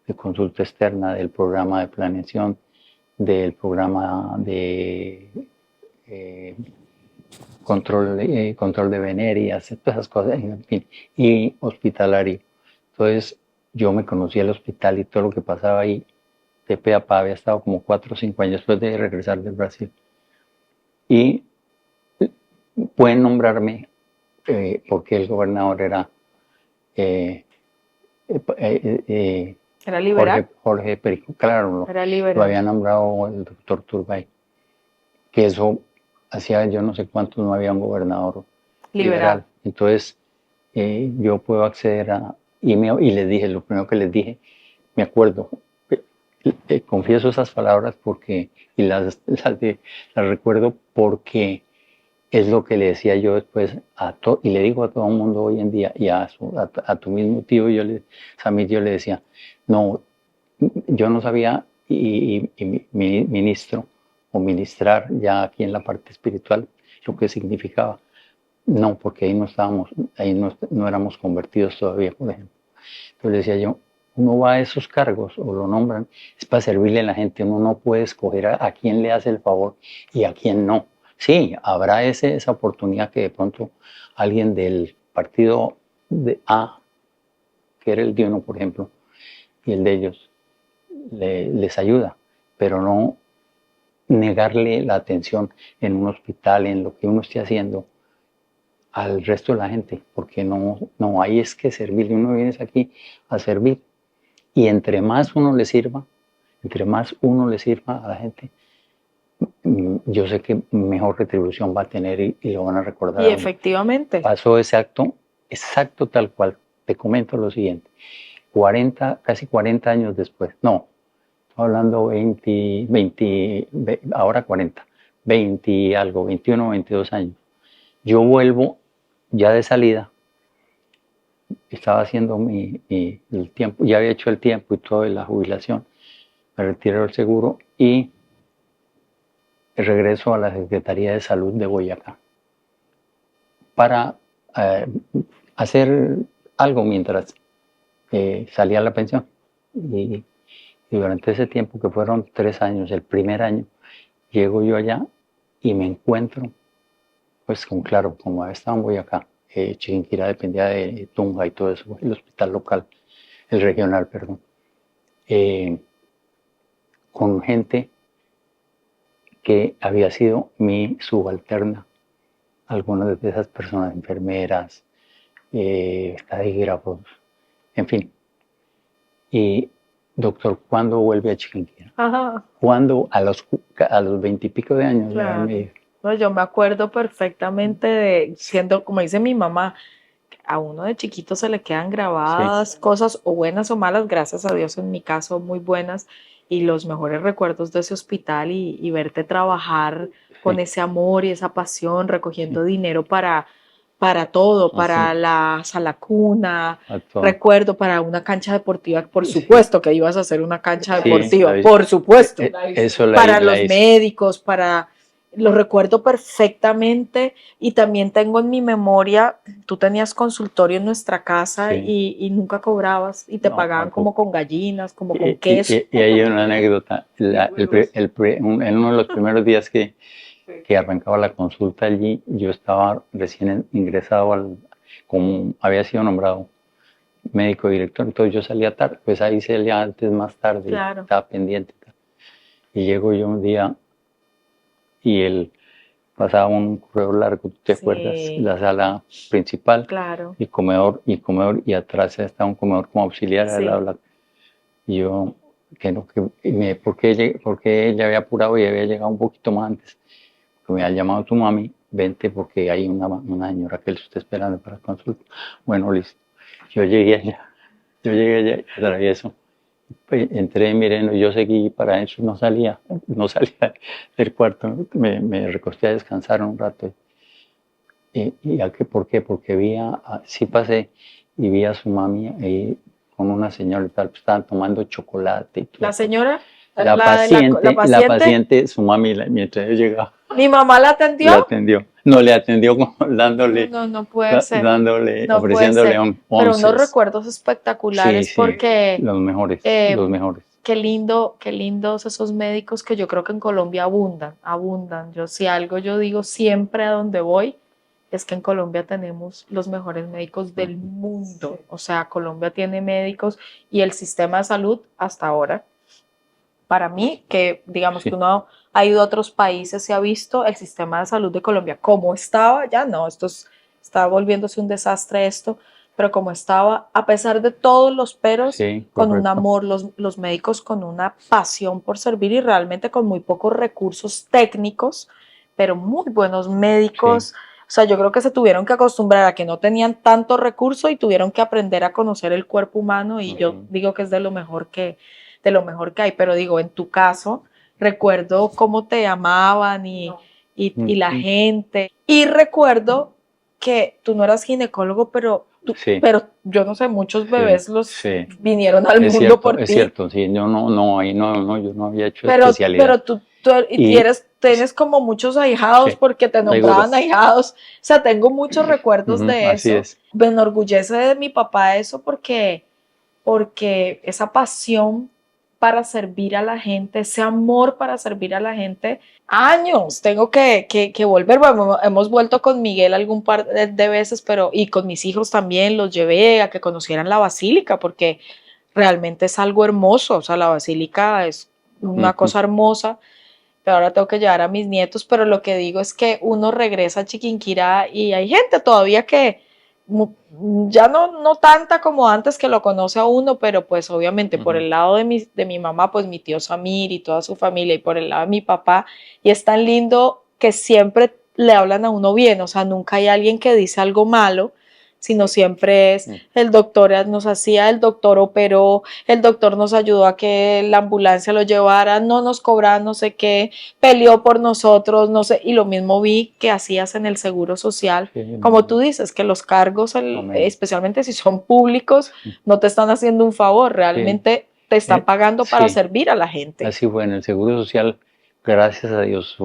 de consulta externa, del programa de planeación, del programa de control de venerias, todas esas cosas, en fin, y hospitalario. Entonces, yo me conocí al hospital y todo lo que pasaba ahí, de pe a pa. Había estado como 4 o 5 años después de regresar del Brasil. Y pueden nombrarme, porque el gobernador era ¿Era liberal? Jorge Perico, claro, Era lo liberal. había nombrado el doctor Turbay, que eso hacía yo no sé cuánto no había un gobernador liberal. Entonces, yo puedo acceder y les dije, lo primero que les dije, me acuerdo, confieso esas palabras porque, y las recuerdo porque es lo que le decía yo después y le digo a todo el mundo hoy en día, y a tu mismo tío, Samir, yo le decía, no, yo no sabía, y ministro o ministrar ya aquí en la parte espiritual, lo que significaba. No, porque ahí no estábamos, ahí no éramos convertidos todavía, por ejemplo. Entonces le decía yo, uno va a esos cargos o lo nombran, es para servirle a la gente, uno no puede escoger a quién le hace el favor y a quién no. Sí, habrá esa oportunidad que de pronto alguien del partido de A, que era el de uno, por ejemplo, y el de ellos, les ayuda, pero no negarle la atención en un hospital, en lo que uno esté haciendo, al resto de la gente, porque no hay es que servirle. Uno viene aquí a servir, y entre más uno le sirva a la gente, yo sé que mejor retribución va a tener y lo van a recordar. Y efectivamente. Pasó ese acto exacto tal cual. Te comento lo siguiente, casi 40 años después, no, estoy hablando 20, ahora 40, 20 algo, 21, 22 años. Yo vuelvo ya de salida, estaba haciendo el tiempo, ya había hecho el tiempo y todo de la jubilación, me retiro del seguro y regreso a la Secretaría de Salud de Boyacá para hacer algo mientras salía la pensión. Y durante ese tiempo, que fueron 3 años, el primer año, llego yo allá y me encuentro, pues claro, como estaba en Boyacá, Chiquinquirá dependía de Tunja y todo eso, el hospital local, el regional, perdón, con gente que había sido mi subalterna, algunas de esas personas, enfermeras, estadígrafos, en fin. Y, doctor, ¿cuándo vuelve a Chiquinquirá? Ajá. ¿Cuándo? A los 20 y pico de años. Claro. No, yo me acuerdo perfectamente de, siendo, como dice mi mamá, a uno de chiquito se le quedan grabadas cosas o buenas o malas, gracias a Dios en mi caso muy buenas, y los mejores recuerdos de ese hospital y verte trabajar con ese amor y esa pasión, recogiendo dinero para todo, para la sala cuna, recuerdo para una cancha deportiva, por supuesto que ibas a hacer una cancha deportiva, por supuesto, para los médicos, lo recuerdo perfectamente, y también tengo en mi memoria, tú tenías consultorio en nuestra casa y nunca cobrabas y te pagaban como con gallinas, como con queso. Y hay una anécdota, en uno de los primeros días que arrancaba la consulta allí, yo estaba recién ingresado, como había sido nombrado médico director, entonces yo salía tarde, pues ahí salía antes, más tarde, estaba pendiente. Y llego yo un día y él pasaba un corredor largo, ¿tú te acuerdas? Sí. La sala principal Claro. y comedor, y atrás estaba un comedor como auxiliar al Sí. lado. Y yo, que no, porque ella había apurado y había llegado un poquito más antes. Que me ha llamado tu mami, vente porque hay una señora que le está esperando para consulta. Bueno, listo. Yo llegué allá y atravieso. Pues, entré, miren, yo seguí para adentro, no salía del cuarto, me recosté a descansar un rato. ¿Por qué? Porque sí pasé y vi a su mami ahí con una señora y tal, estaban tomando chocolate y toda La señora, la la paciente, su mami, mientras yo llegaba, ¿mi mamá la atendió? la atendió. No, le atendió como dándole, No puede ser. dándole, No puede ofreciéndole ser. Pero unos onces. recuerdos Sí, espectaculares sí, porque los mejores, los mejores. qué lindos esos médicos que yo creo que en Colombia abundan. Yo si algo yo digo siempre a donde voy es que en Colombia tenemos los mejores médicos del mundo. O sea, Colombia tiene médicos y el sistema de salud hasta ahora, para mí, que digamos Sí. que uno ha ido a otros países y ha visto el sistema de salud de Colombia como estaba, ya no, está volviéndose un desastre esto, pero como estaba, a pesar de todos los peros, Sí, con un correcto. amor, los médicos con una pasión por servir y realmente con muy pocos recursos técnicos, pero muy buenos médicos. Sí. O sea, yo creo que se tuvieron que acostumbrar a que no tenían tanto recurso y tuvieron que aprender a conocer el cuerpo humano y yo digo que es de lo mejor que hay, pero digo, en tu caso, recuerdo cómo te llamaban y la gente, y recuerdo que tú no eras ginecólogo, Sí. pero yo no sé, muchos bebés Sí. vinieron al Es mundo cierto, por es ti. cierto, sí, yo ahí no, yo no había hecho Pero especialidad. tú Y tienes como muchos ahijados sí, porque te seguro. nombraban ahijados. O sea, tengo muchos recuerdos de Así eso. es. Me enorgullece de mi papá eso porque esa pasión para servir a la gente, ese amor para servir a la gente, años, tengo que volver, bueno, hemos vuelto con Miguel algún par de veces, pero y con mis hijos también los llevé a que conocieran la basílica, porque realmente es algo hermoso, o sea, la basílica es una cosa hermosa, pero ahora tengo que llevar a mis nietos, pero lo que digo es que uno regresa a Chiquinquirá y hay gente todavía que ya no tanta como antes que lo conoce a uno, pero pues obviamente por el lado de mi mamá, pues mi tío Samir y toda su familia, y por el lado de mi papá, y es tan lindo que siempre le hablan a uno bien, o sea, nunca hay alguien que dice algo malo, sino siempre es el doctor nos hacía, el doctor operó, el doctor nos ayudó a que la ambulancia lo llevara, no nos cobraba no sé qué, peleó por nosotros, no sé, y lo mismo vi que hacías en el Seguro Social, como tú dices, que los cargos, especialmente si son públicos, no te están haciendo un favor, realmente te están pagando para servir a la gente. Así fue, en el Seguro Social, gracias a Dios,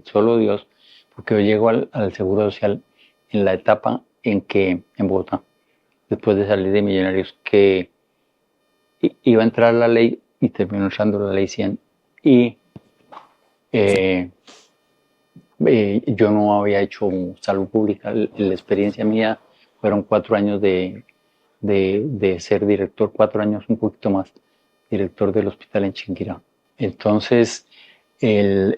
solo Dios, porque yo llego al Seguro Social en la etapa en Bogotá, después de salir de Millonarios, que iba a entrar la ley y terminó entrando la ley 100 y yo no había hecho salud pública. La experiencia mía fueron 4 años de ser director, 4 años, un poquito más, director del hospital en Chinquirá. Entonces, no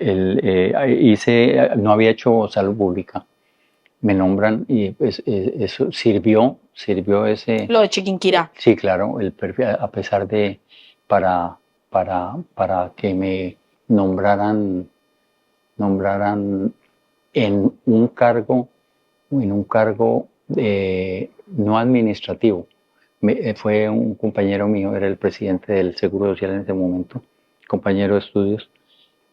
había hecho salud pública. Me nombran y pues, eso sirvió ese... Lo de Chiquinquirá. Sí, claro, el perfil, a pesar de, para que me nombraran en un cargo no administrativo. Fue un compañero mío, era el presidente del Seguro Social en ese momento, compañero de estudios.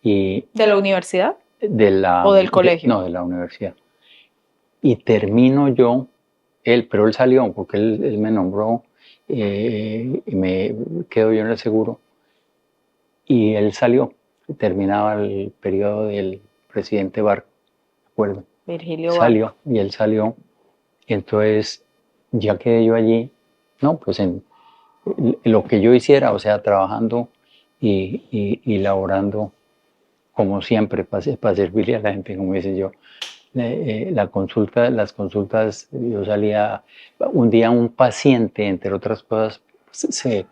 Y ¿De la universidad? ¿O del colegio? No, de la universidad. Y termino yo, pero él salió porque él me nombró y me quedo yo en el seguro. Y él salió, terminaba el periodo del presidente Barco, ¿de acuerdo? Virgilio Salió, y él salió. Y entonces, ya quedé yo allí, no, pues en lo que yo hiciera, o sea, trabajando y laborando como siempre para servirle a la gente, como dice yo. Las consultas, yo salía, un día un paciente, entre otras cosas, se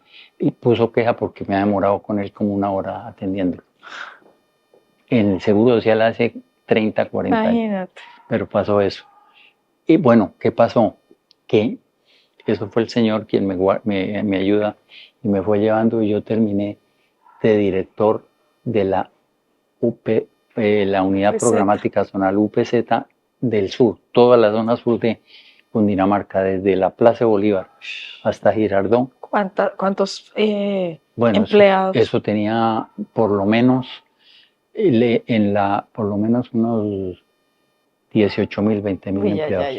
puso queja porque me ha demorado con él como 1 hora atendiendo. en el Seguro Social hace 30, 40 años. Imagínate. Pero pasó eso. Y bueno, ¿qué pasó? Que eso fue el Señor quien me ayuda y me fue llevando, y yo terminé de director de la la Unidad UPZ. Programática Zonal UPZ del sur, toda la zona sur de Cundinamarca, desde la Plaza Bolívar hasta Girardón. ¿Cuántos Bueno, empleados? eso tenía por lo menos, por lo menos unos 18.000, 20.000 Uy, empleados.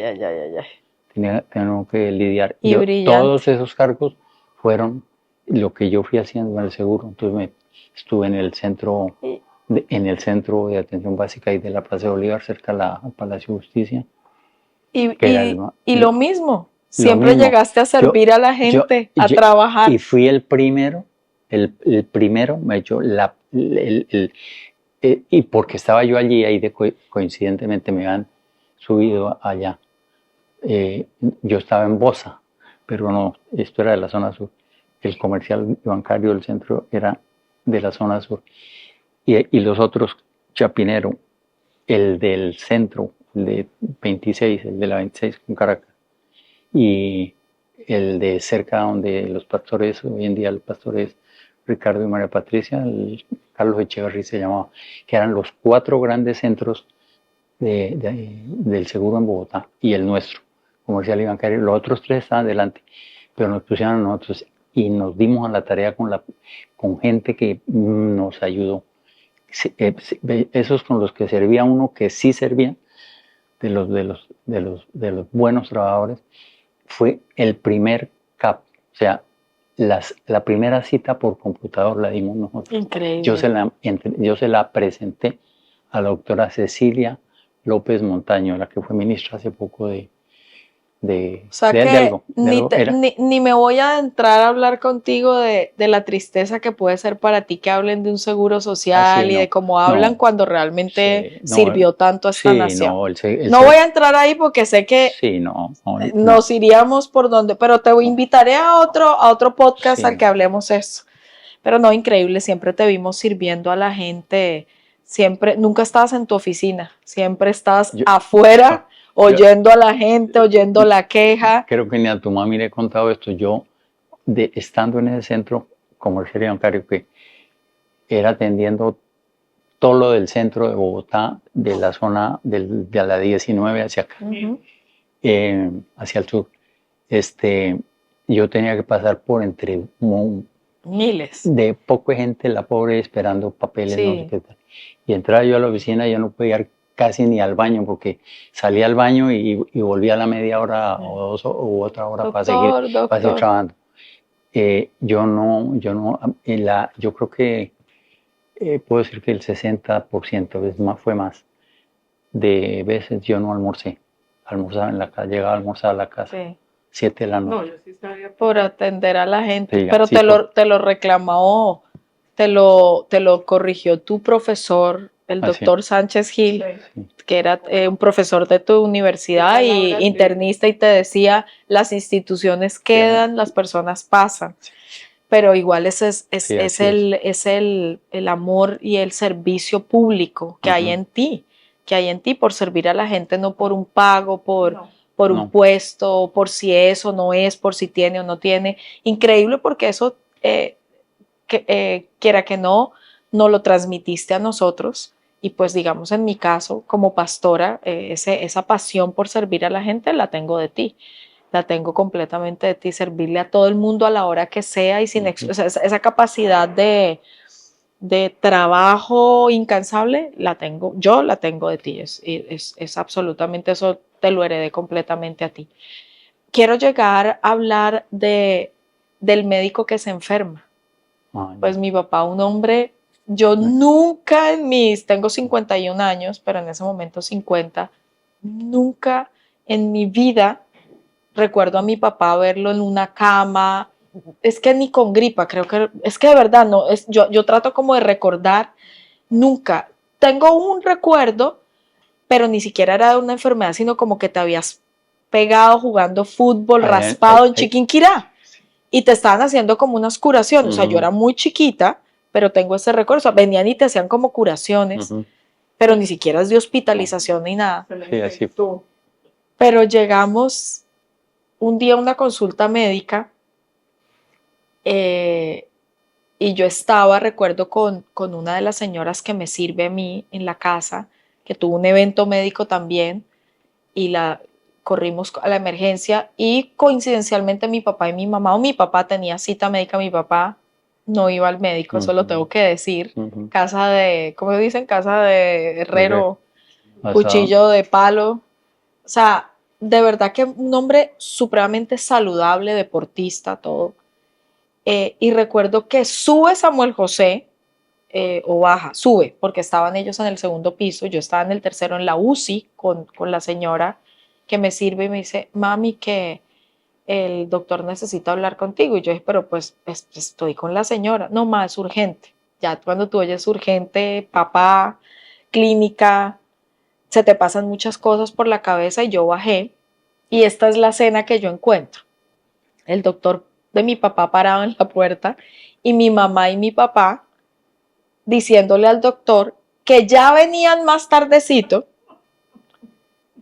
ya. Tengo que lidiar. Y brillante. Todos esos cargos fueron lo que yo fui haciendo en el seguro. Entonces estuve en el centro de atención básica y de la Plaza de Bolívar, cerca al Palacio de Justicia. Y lo mismo, siempre mismo. Llegaste a servir a la gente, a trabajar. Y fui el primero, me echó y porque estaba yo allí, ahí coincidentemente me han subido allá. Yo estaba en Bosa, pero no, esto era de la zona sur. El comercial y bancario del centro era de la zona sur. Y los otros, Chapinero, el del centro, el de 26, el de la 26 con Caracas, y el de cerca donde los pastores, hoy en día el pastor es Ricardo y María Patricia, Carlos Echeverry se llamaba, que eran los 4 grandes centros del seguro en Bogotá, y el nuestro, comercial y bancario. Los otros 3 estaban adelante, pero nos pusieron a nosotros y nos dimos a la tarea con gente que nos ayudó. Esos con los que servía uno, que sí servían, de los buenos trabajadores, fue el primer CAP, o sea, la primera cita por computador la dimos nosotros. Increíble. Yo se la presenté a la doctora Cecilia López Montaño, la que fue ministra hace poco de algo. Ni me voy a entrar a hablar contigo de la tristeza que puede ser para ti que hablen de un seguro social y de cómo hablan cuando realmente sirvió tanto a esta nación. No voy a entrar ahí porque sé que nos iríamos por donde, pero te invitaré a otro podcast al que hablemos eso. Pero no, increíble, siempre te vimos sirviendo a la gente, siempre, nunca estabas en tu oficina, siempre estabas afuera. Oyendo a la gente, oyendo la queja. Creo que ni a tu mami le he contado esto. Yo, estando en ese centro comercial y bancario, que era atendiendo todo lo del centro de Bogotá, de la zona de la 19 hacia acá, hacia el sur, yo tenía que pasar por entre miles de poca gente, la pobre esperando papeles, no sé qué tal. Y entraba yo a la oficina, yo no podía ir casi ni al baño, porque salía al baño y volvía a la media hora o 2 u otra hora para seguir trabajando. Yo creo que puedo decir que el 60% fue más de veces yo no almorcé. Almorzaba en la casa, llegaba a almorzar a la casa. 7 de la noche. No, yo sí sabía por atender a la gente, sí, pero te lo reclamó, te lo corrigió tu profesor, el doctor Sánchez Gil, que era un profesor de tu universidad y internista, y te decía, las instituciones quedan, las personas pasan. Pero igual ese es el amor y el servicio público que hay en ti, por servir a la gente, no por un pago, por un puesto, por si es o no es, por si tiene o no tiene. Increíble, porque eso, quiera que no lo transmitiste a nosotros. Y pues digamos, en mi caso, como pastora, esa pasión por servir a la gente la tengo de ti. La tengo completamente de ti, servirle a todo el mundo a la hora que sea y sin esa capacidad de trabajo incansable, yo la tengo de ti. Es absolutamente, eso te lo heredé completamente a ti. Quiero llegar a hablar del médico que se enferma. Pues mi papá, un hombre, yo nunca tengo 51 años, pero en ese momento 50, nunca en mi vida recuerdo a mi papá verlo en una cama, es que ni con gripa, creo que, es que de verdad, no, yo trato como de recordar, nunca, tengo un recuerdo, pero ni siquiera era de una enfermedad, sino como que te habías pegado jugando fútbol, raspado en Chiquinquirá, y te estaban haciendo como unas curaciones, o sea, yo era muy chiquita, pero tengo ese recuerdo. O sea, venían y te hacían como curaciones, pero ni siquiera es de hospitalización ni nada. Sí, así fue. Pero llegamos un día a una consulta médica y yo estaba, recuerdo, con una de las señoras que me sirve a mí en la casa, que tuvo un evento médico también, y corrimos a la emergencia y coincidencialmente mi papá y mi mamá, o mi papá tenía cita médica, mi papá no iba al médico, eso lo tengo que decir. Casa de, ¿cómo dicen? Casa de herrero, cuchillo de palo. O sea, de verdad que un hombre supremamente saludable, deportista, todo. Y recuerdo que sube Samuel José, o baja, sube, porque estaban ellos en el segundo piso, yo estaba en el tercero en la UCI con la señora que me sirve y me dice, mami, que el doctor necesita hablar contigo. Y yo dije, pero pues estoy con la señora. No, más es urgente. Ya cuando tú oyes urgente, papá, clínica, se te pasan muchas cosas por la cabeza y yo bajé. Y esta es la escena que yo encuentro. El doctor de mi papá parado en la puerta y mi mamá y mi papá diciéndole al doctor que ya venían más tardecito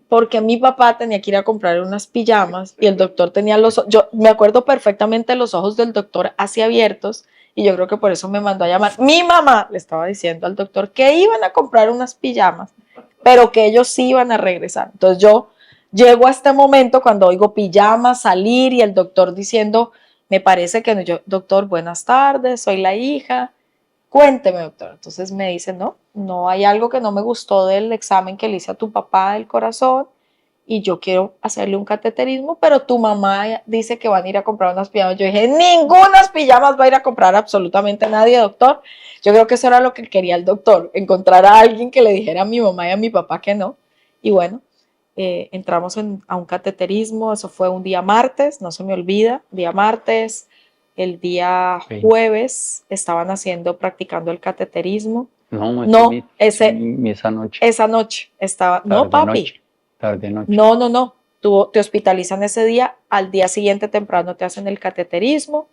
porque mi papá tenía que ir a comprar unas pijamas y el doctor tenía yo me acuerdo perfectamente los ojos del doctor así abiertos y yo creo que por eso me mandó a llamar. Mi mamá le estaba diciendo al doctor que iban a comprar unas pijamas, pero que ellos sí iban a regresar. Entonces yo llego a este momento cuando oigo pijamas, salir y el doctor diciendo, me parece que no, yo, doctor, buenas tardes, soy la hija. Cuénteme, doctor. Entonces me dice, no hay algo que no me gustó del examen que le hice a tu papá del corazón y yo quiero hacerle un cateterismo, pero tu mamá dice que van a ir a comprar unas pijamas. Yo dije, ningunas pijamas va a ir a comprar absolutamente nadie, doctor. Yo creo que eso era lo que quería el doctor, encontrar a alguien que le dijera a mi mamá y a mi papá que no. Y bueno, entramos a un cateterismo, eso fue un día martes, no se me olvida, día martes. El día jueves estaban practicando el cateterismo. No, esa noche estaba, no papi. Tarde noche. No, te hospitalizan ese día, al día siguiente temprano te hacen el cateterismo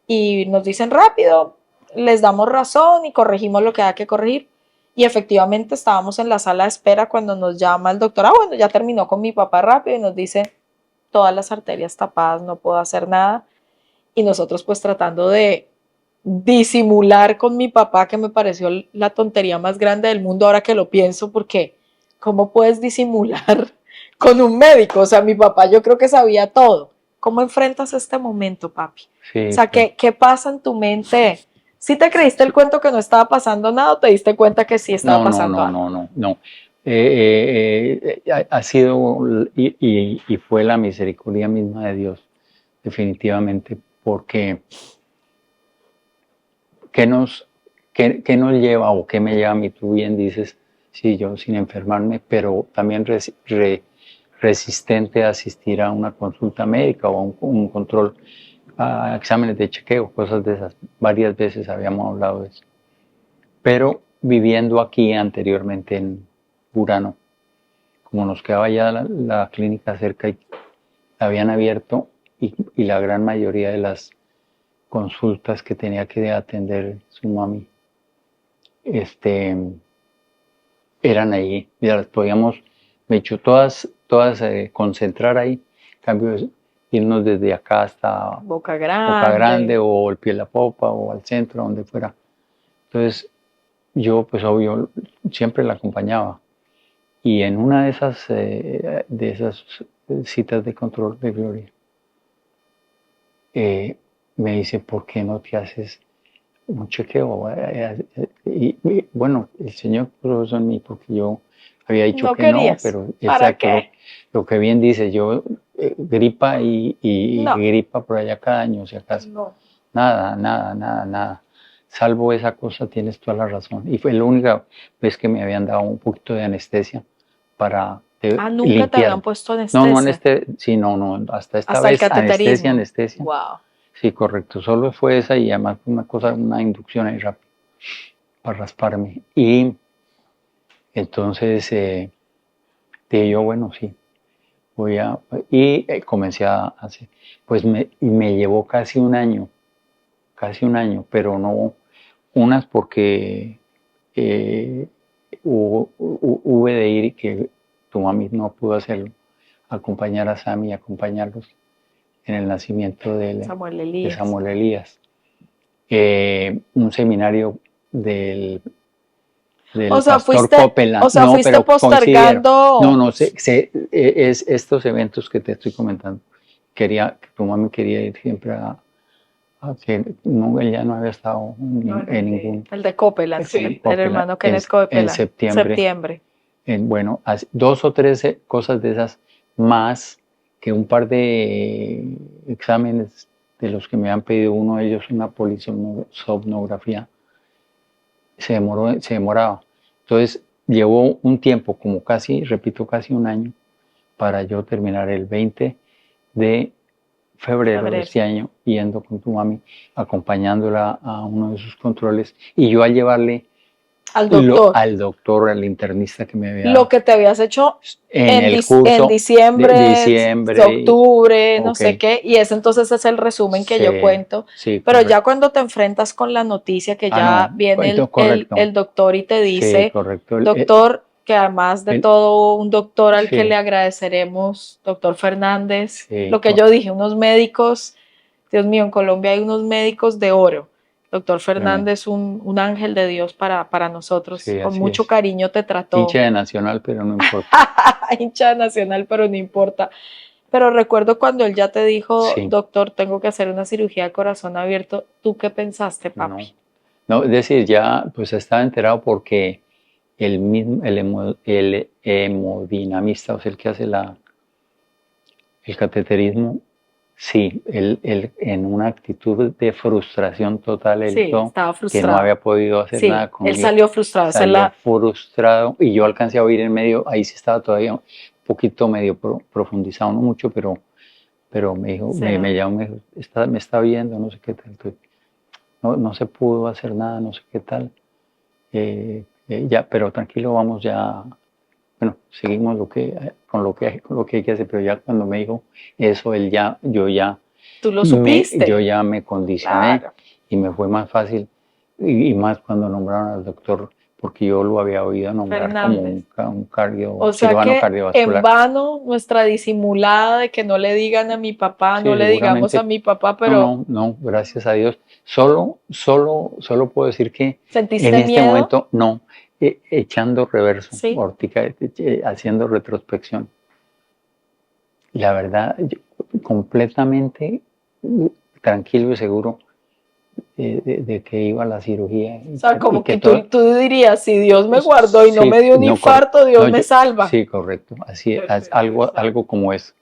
y nos dicen rápido, les damos razón y corregimos lo que hay que corregir. Y efectivamente estábamos en la sala de espera cuando nos llama el doctor, bueno, ya terminó con mi papá rápido y nos dice, todas las arterias tapadas, no puedo hacer nada. Y nosotros pues tratando de disimular con mi papá, que me pareció la tontería más grande del mundo ahora que lo pienso, porque ¿cómo puedes disimular con un médico? O sea, mi papá yo creo que sabía todo. ¿Cómo enfrentas este momento, papi? Sí, o sea, ¿qué pasa en tu mente? ¿Sí te creíste el cuento que no estaba pasando nada o te diste cuenta que sí estaba pasando algo? No. Ha sido y fue la misericordia misma de Dios, definitivamente, porque ¿qué nos lleva o qué me lleva a mí? Tú bien dices, sí, yo sin enfermarme, pero también resistente a asistir a una consulta médica o a un control, a exámenes de chequeo, cosas de esas. Varias veces habíamos hablado de eso. Pero viviendo aquí anteriormente en Burano, como nos quedaba ya la clínica cerca y la habían abierto y la gran mayoría de las consultas que tenía que atender su mami eran ahí, ya las podíamos, de hecho, todas concentrar ahí, en cambio irnos desde acá hasta Boca Grande o el Pie de la Popa o al centro, donde fuera. Entonces yo pues obvio siempre la acompañaba y en una de esas citas de control de Gloria me dice, ¿por qué no te haces un chequeo? Y bueno, el Señor puso en mí porque yo había dicho que querías. no, pero ¿Para exacto, qué? lo que bien dice, yo gripa y No. gripa por allá cada año, si acaso. No. Nada. Salvo esa cosa, tienes toda la razón. Y fue la única vez que me habían dado un poquito de anestesia para nunca limpiar. te habían puesto anestesia. Hasta esta Hasta el vez cateterismo. anestesia. Wow. Sí, correcto, solo fue esa y además una inducción ahí rápida para rasparme. Y entonces dije yo, bueno, sí, comencé a hacer, pues me llevó casi un año, pero no Unas porque hube de ir y que tu mami no pudo hacerlo, acompañar a Sammy y acompañarlos en el nacimiento de Samuel de Elías. Samuel Elías. Un seminario del O sea, pastor Copeland. o sea, No, fuiste pero coincidieron. postergando. No, es estos eventos que te estoy comentando. Que tu mami quería ir siempre a que no, ella no había estado en ningún. El de Copeland, Sí, sí, el Copeland, hermano Kenneth en Copeland. septiembre. Bueno, 2 o 3 cosas de esas, más que un par de exámenes de los que me han pedido, uno de ellos una polisomnografía, se demoraba. Entonces llevó un tiempo, como casi, repito, casi un año, para yo terminar el 20 de febrero de este año, yendo con tu mami, acompañándola a uno de sus controles, y yo al llevarle al doctor, al internista que me había... Lo que te habías hecho en el curso en diciembre, octubre, no okay. sé qué, y ese entonces es el resumen que yo cuento. Sí, pero ya cuando te enfrentas con la noticia que ya viene el doctor y te dice, sí, correcto. Doctor, que además de todo, un doctor al que le agradeceremos, doctor Fernández, lo que yo dije, unos médicos, Dios mío, en Colombia hay unos médicos de oro. Doctor Fernández, un ángel de Dios para nosotros, con mucho cariño te trató. Hincha de Nacional, pero no importa. Hincha de Nacional, pero no importa. Pero recuerdo cuando él ya te dijo, doctor, tengo que hacer una cirugía de corazón abierto, ¿tú qué pensaste, papi? No, es decir, ya pues estaba enterado porque el hemodinamista, o sea, el que hace el cateterismo, sí, él en una actitud de frustración total, estaba frustrado, que no había podido hacer nada conmigo. Él salió frustrado. Frustrado, y yo alcancé a oír en medio, ahí sí estaba todavía un poquito medio profundizado, no mucho, pero me dijo, me llamó, me dijo, me está viendo, no sé qué tal, no se pudo hacer nada, no sé qué tal, ya, pero tranquilo, vamos ya. Bueno, seguimos con lo que hay que hacer, pero ya cuando me dijo eso, yo ya... ¿Tú lo supiste? Yo ya me condicioné, y me fue más fácil, y más cuando nombraron al doctor, porque yo lo había oído nombrar Fernández, como un cirujano cardiovascular. En vano nuestra disimulada de que no le digan a mi papá, no le digamos a mi papá, pero... No, gracias a Dios. Solo puedo decir que ¿Sentiste en este miedo? momento no. Echando reverso, haciendo retrospección. La verdad, yo, completamente tranquilo y seguro de que iba a la cirugía. O sea, como que tú dirías, si Dios me guardó y no me dio un infarto, Dios me salva. Sí, correcto. Así es, algo como eso.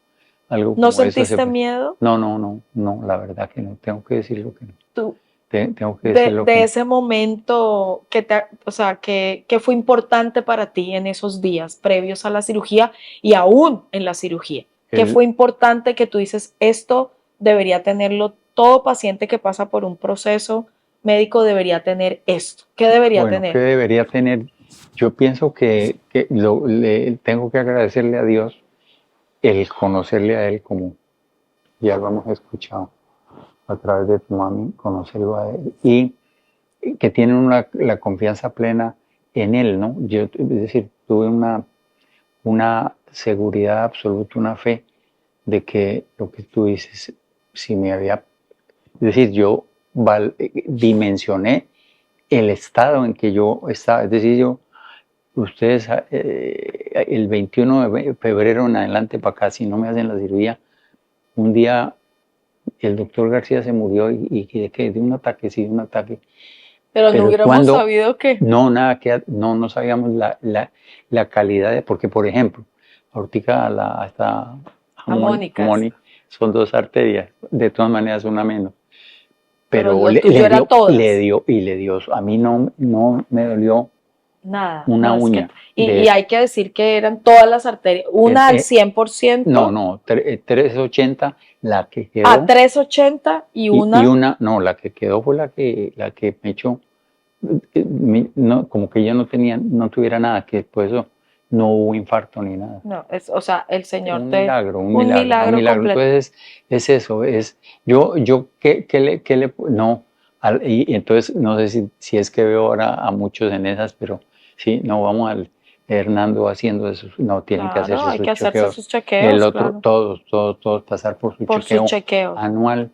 ¿No sentiste miedo? No, la verdad que no. Tengo que decir lo que no. Tú, tengo que decirlo de ese momento que fue importante para ti en esos días previos a la cirugía y aún en la cirugía, que fue importante que tú dices, esto debería tenerlo todo paciente que pasa por un proceso médico, debería tener esto. ¿Qué debería tener? ¿Qué debería tener? Yo pienso que tengo que agradecerle a Dios el conocerle a Él, como ya lo hemos escuchado a través de tu mami, conocerlo a Él, y que tienen la confianza plena en Él, ¿no? Yo, es decir, tuve una seguridad absoluta, una fe de que lo que tú dices, si me había... Es decir, yo dimensioné el estado en que yo estaba, es decir, ustedes el 21 de febrero en adelante para acá, si no me hacen la cirugía, un día el doctor García se murió y ¿de qué? De un ataque, sí, de un ataque. Pero no hubiéramos sabido qué. No, nada, no sabíamos la calidad porque, por ejemplo, ahorita esta Mónica son 2 arterias, de todas maneras una menos. Pero le dio, a mí no me dolió nada, una uña. Y hay que decir que eran todas las arterias, una al 100%. No, 380, la que quedó. A 380 y una. No, la que quedó fue la que me echó. Como que ella no tuviera nada, que después eso no hubo infarto ni nada. No, o sea, el Señor un milagro. Entonces, es eso, yo, no, Y entonces, no sé si es que veo ahora a muchos en esas, pero sí, no vamos al Hernando haciendo eso, no, tienen que Claro, hacerse hay sus que hacerse chequeos. sus El chequeos, otro, claro, todos pasar por su por sus chequeo chequeos. anual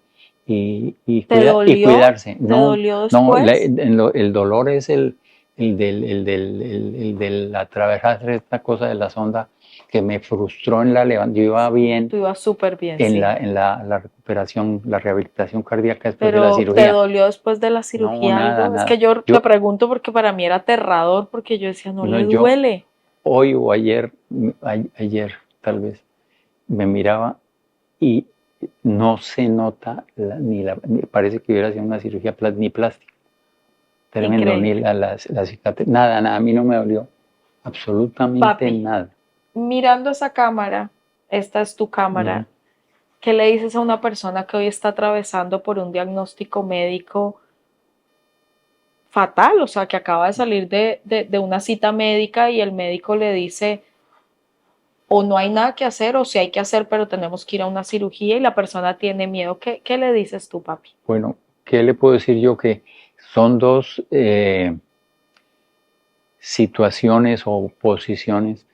y ¿Te dolió? cuidarse. ¿Te No, dolió no, después? el dolor es el del atravesar esta cosa de la sonda que me frustró en la levantada. Yo iba bien Tú ibas súper bien, en sí. la recuperación, la rehabilitación cardíaca después de la Pero ¿te cirugía. dolió después de la No, cirugía nada, algo? Es que nada. yo te pregunto porque para mí era aterrador, porque yo decía, no No, le yo duele. hoy o ayer, ayer tal vez, me miraba y no se nota, ni parece que hubiera sido una cirugía ni plástica. Tremendo, ni Increíble. la cicatriz, nada, nada, a mí no me dolió absolutamente Papi, nada. mirando esa cámara, esta es tu Mm. cámara, ¿qué le dices a una persona que hoy está atravesando por un diagnóstico médico fatal? O sea, que acaba de salir de una cita médica y el médico le dice, o no hay nada que hacer, o sí hay que hacer, pero tenemos que ir a una cirugía y la persona tiene miedo. ¿Qué le dices tú, papi? Bueno, ¿qué le puedo decir yo? Que son dos situaciones o posiciones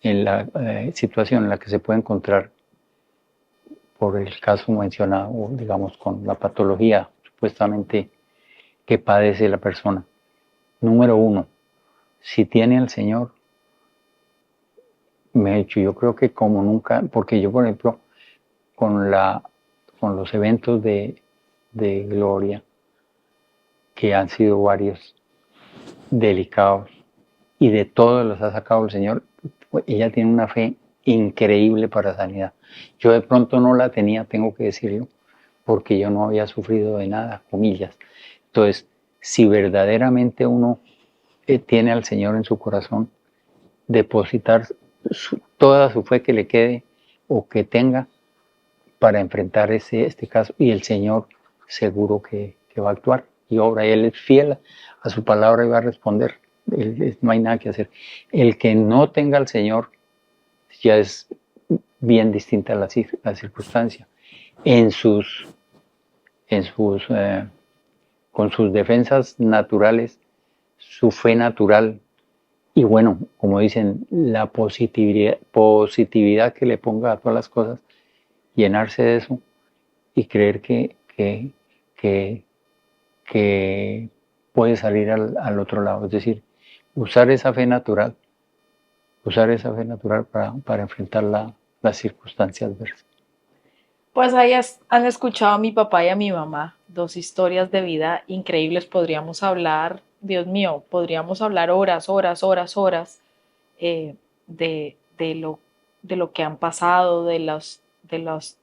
en la situación en la que se puede encontrar por el caso mencionado, digamos, con la patología supuestamente que padece la persona. Número uno, si tiene al Señor, me he hecho, yo creo que como nunca, porque yo, por ejemplo, con, con los eventos de Gloria, que han sido varios, delicados, y de todos los ha sacado el Señor, pues ella tiene una fe increíble para sanidad. Yo de pronto no la tenía, tengo que decirlo, porque yo no había sufrido de nada, comillas. Entonces, si verdaderamente uno tiene al Señor en su corazón, depositar toda su fe que le quede o que tenga para enfrentar este caso, y el Señor seguro que va a actuar y obra. Él es fiel a su palabra y va a responder. No hay nada que hacer. El que no tenga al Señor ya es bien distinta la circunstancia. En sus, en sus, con sus defensas naturales, su fe natural y bueno, como dicen, la positividad que le ponga a todas las cosas, llenarse de eso y creer que, que puede salir al otro lado. Es decir, usar esa fe natural, para enfrentar las circunstancias adversas. Pues ahí han escuchado a mi papá y a mi mamá, dos historias de vida increíbles. Podríamos hablar, Dios mío, podríamos hablar horas, horas, horas, horas eh, de, de, lo, de lo que han pasado, de los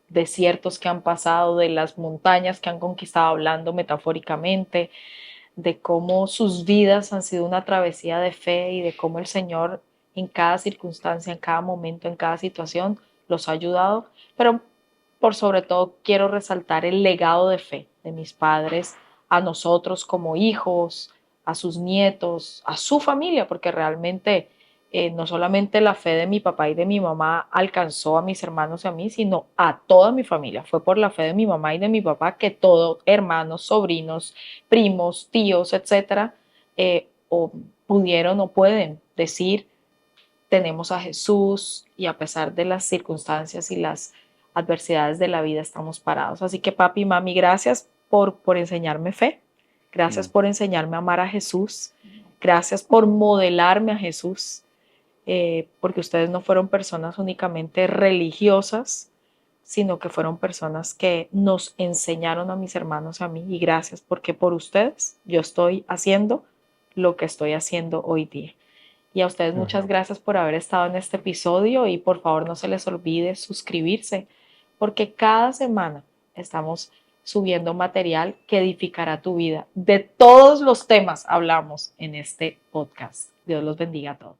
desiertos que han pasado, de las montañas que han conquistado, hablando metafóricamente, de cómo sus vidas han sido una travesía de fe y de cómo el Señor en cada circunstancia, en cada momento, en cada situación los ha ayudado. Pero por sobre todo quiero resaltar el legado de fe de mis padres a nosotros como hijos, a sus nietos, a su familia, porque realmente no solamente la fe de mi papá y de mi mamá alcanzó a mis hermanos y a mí, sino a toda mi familia. Fue por la fe de mi mamá y de mi papá que todos, hermanos, sobrinos, primos, tíos, etcétera, o pudieron o pueden decir, tenemos a Jesús y a pesar de las circunstancias y las adversidades de la vida estamos parados. Así que papi, mami, gracias por enseñarme fe, gracias por enseñarme a amar a Jesús, gracias por modelarme a Jesús, porque ustedes no fueron personas únicamente religiosas, sino que fueron personas que nos enseñaron a mis hermanos y a mí. Y gracias porque por ustedes yo estoy haciendo lo que estoy haciendo hoy día. Y a ustedes muchas gracias por haber estado en este episodio y por favor no se les olvide suscribirse porque cada semana estamos subiendo material que edificará tu vida. De todos los temas hablamos en este podcast. Dios los bendiga a todos.